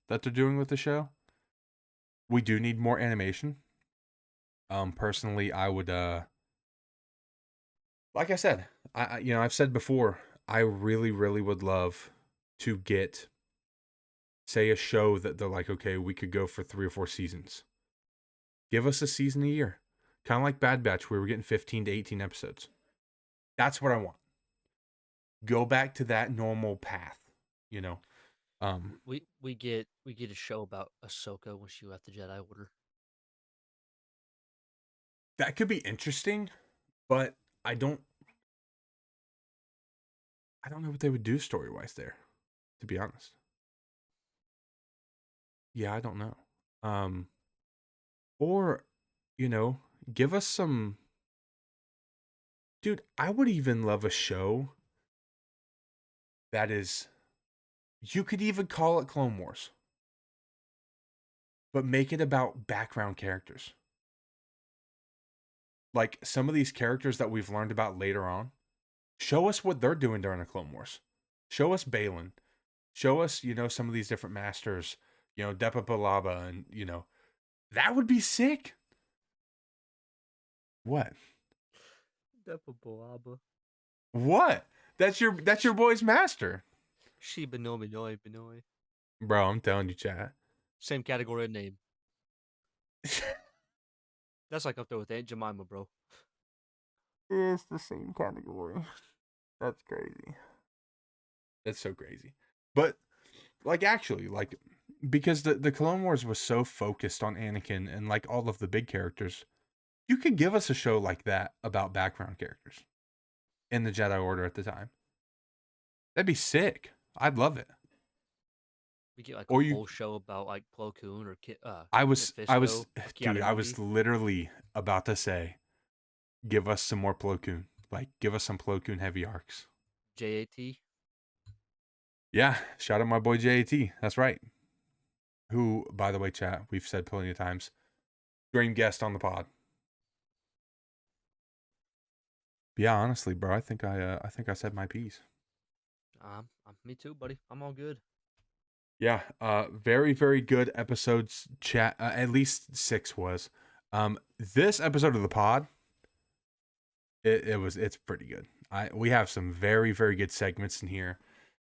that they're doing with the show. We do need more animation. Personally, I would like I said, I've said before, I really, really would love to get, say, a show that they're like, okay, we could go for 3 or 4 seasons. Give us a season a year. Kind of like Bad Batch, where we're getting 15 to 18 episodes. That's what I want. Go back to that normal path, you know. We get a show about Ahsoka when she left the Jedi Order. That could be interesting, but I don't I don't know what they would do story-wise there, to be honest. Yeah, I don't know. Um or you know, give us some, dude, I would even love a show that is, you could even call it Clone Wars, but make it about background characters. Like some of these characters that we've learned about later on, show us what they're doing during the Clone Wars. Show us Balin. Show us, some of these different masters, Depa Balaba, and that would be sick. What? Depa What? That's your boy's master. Shiba no Minoi Minoi. Bro, I'm telling you, chat. Same category of name. That's like up there with Aunt Jemima, bro. It's the same category. That's crazy. That's so crazy. But like actually, like because the Clone Wars was so focused on Anakin and like all of the big characters, you could give us a show like that about background characters in the Jedi Order at the time. That'd be sick. I'd love it. We get like a Or you whole show about like Plo Koon or I was Mephisto or dude, Keanu I was Moody. literally about to say, give us some more Plo Koon. Like give us some Plo Koon heavy arcs. JAT. Yeah, shout out my boy JAT. That's right. Who, by the way, chat, we've said plenty of times, dream guest on the pod. Yeah, honestly, bro, I think I said my piece. Me too, buddy. I'm all good. Yeah, very very good episodes. Chat, at least 6 was. This episode of the pod, it's pretty good. We have some very very good segments in here.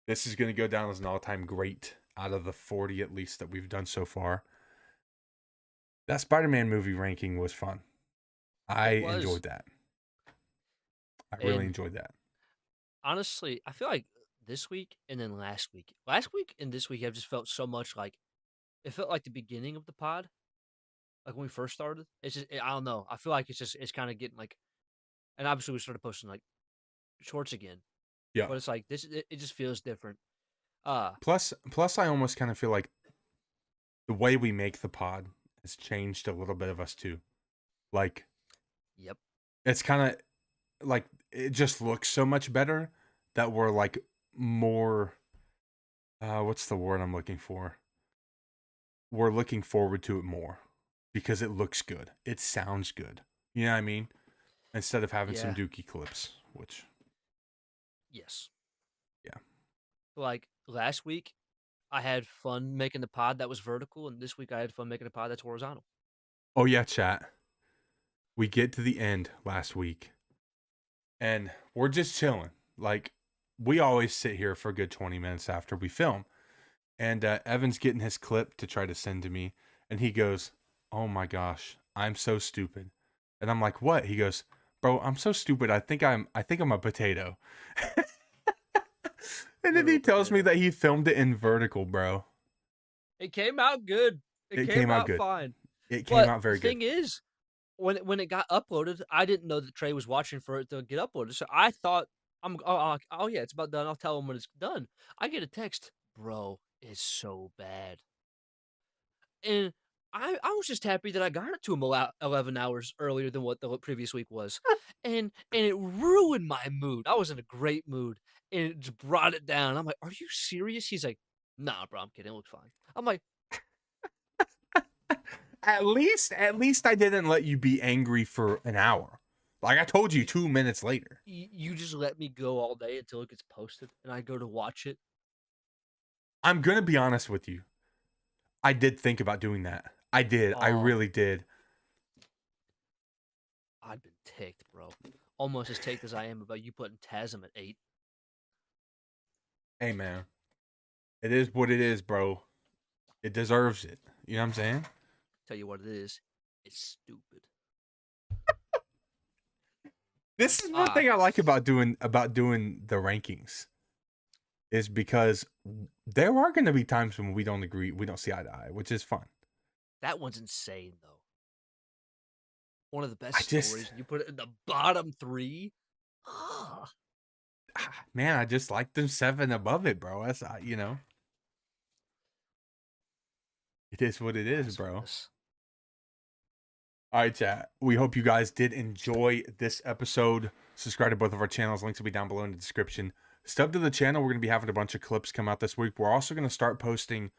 This is gonna go down as an all time great out of the 40 at least that we've done so far. That Spider-Man movie ranking was fun. I It was. enjoyed that. I really And enjoyed that. honestly, I feel like this week and then last week and this week have just felt so much like it felt like the beginning of the pod, like when we first started. It's just I don't know. I feel like it's kind of getting like, and obviously we started posting like shorts again, Yeah. but it's like this. It just feels different. Uh, Plus, I almost kind of feel like the way we make the pod has changed a little bit of us too. Like, yep. it's kind of like it just looks so much better that we're like more. What's the word I'm looking for? We're looking forward to it more because it looks good. It sounds good. You know what I mean? Instead of having some Yeah. dookie clips, which Yes. yeah. Like last week, I had fun making the pod that was vertical, and this week I had fun making a pod that's horizontal. Oh yeah, chat. We get to the end last week, and we're just chilling. Like we always sit here for a good 20 minutes after we film, and Evan's getting his clip to try to send to me, and he goes, "Oh my gosh, I'm so stupid," and I'm like, "What?" He goes, "Bro, I'm so stupid. I think I'm a potato." And then he Literal tells me potato. that he filmed it in vertical, bro. It came out good. It It came came out out good. fine. It came But out the very good. thing is, when it got uploaded, I didn't know that Trey was watching for it to get uploaded. So I thought, oh yeah, it's about done. I'll tell him when it's done. I get a text, bro. It's so bad, and I was just happy that I got it to him 11 hours earlier than what the previous week was, and it ruined my mood. I was in a great mood, and it just brought it down. I'm like, are you serious? He's like, nah, bro, I'm kidding. It looks fine. I'm like, At least I didn't let you be angry for an hour. Like I told you you, 2 minutes later. you just let me go all day until it gets posted, and I go to watch it. I'm gonna be honest with you. I did think about doing that. I did. I Oh, really did. I've been ticked, bro. Almost as ticked as I am about you putting Tasm at 8. Hey man, it is what it is, bro. It deserves it. You know what I'm saying? Tell you what it is. It's stupid. This is one Ah, thing I like about doing the rankings is because there are going to be times when we don't agree, we don't see eye to eye, which is fun. that one's insane, though. One of the best I just, stories, and you put it in the bottom 3. Ah, man, I just like them 7 above it, bro. That's it is what it is, bro. blasphemous. All right, chat. We hope you guys did enjoy this episode. Subscribe to both of our channels. Links will be down below in the description. Stub to the channel. We're going to be having a bunch of clips come out this week. We're also going to start posting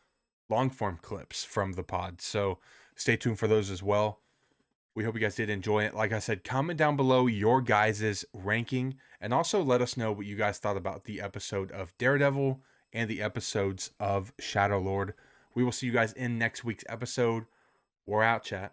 long form clips from the pod. So stay tuned for those as well. We hope you guys did enjoy it. Like I said, comment down below your guys' ranking and also let us know what you guys thought about the episode of Daredevil and the episodes of Shadow Lord. We will see you guys in next week's episode. We're out, chat.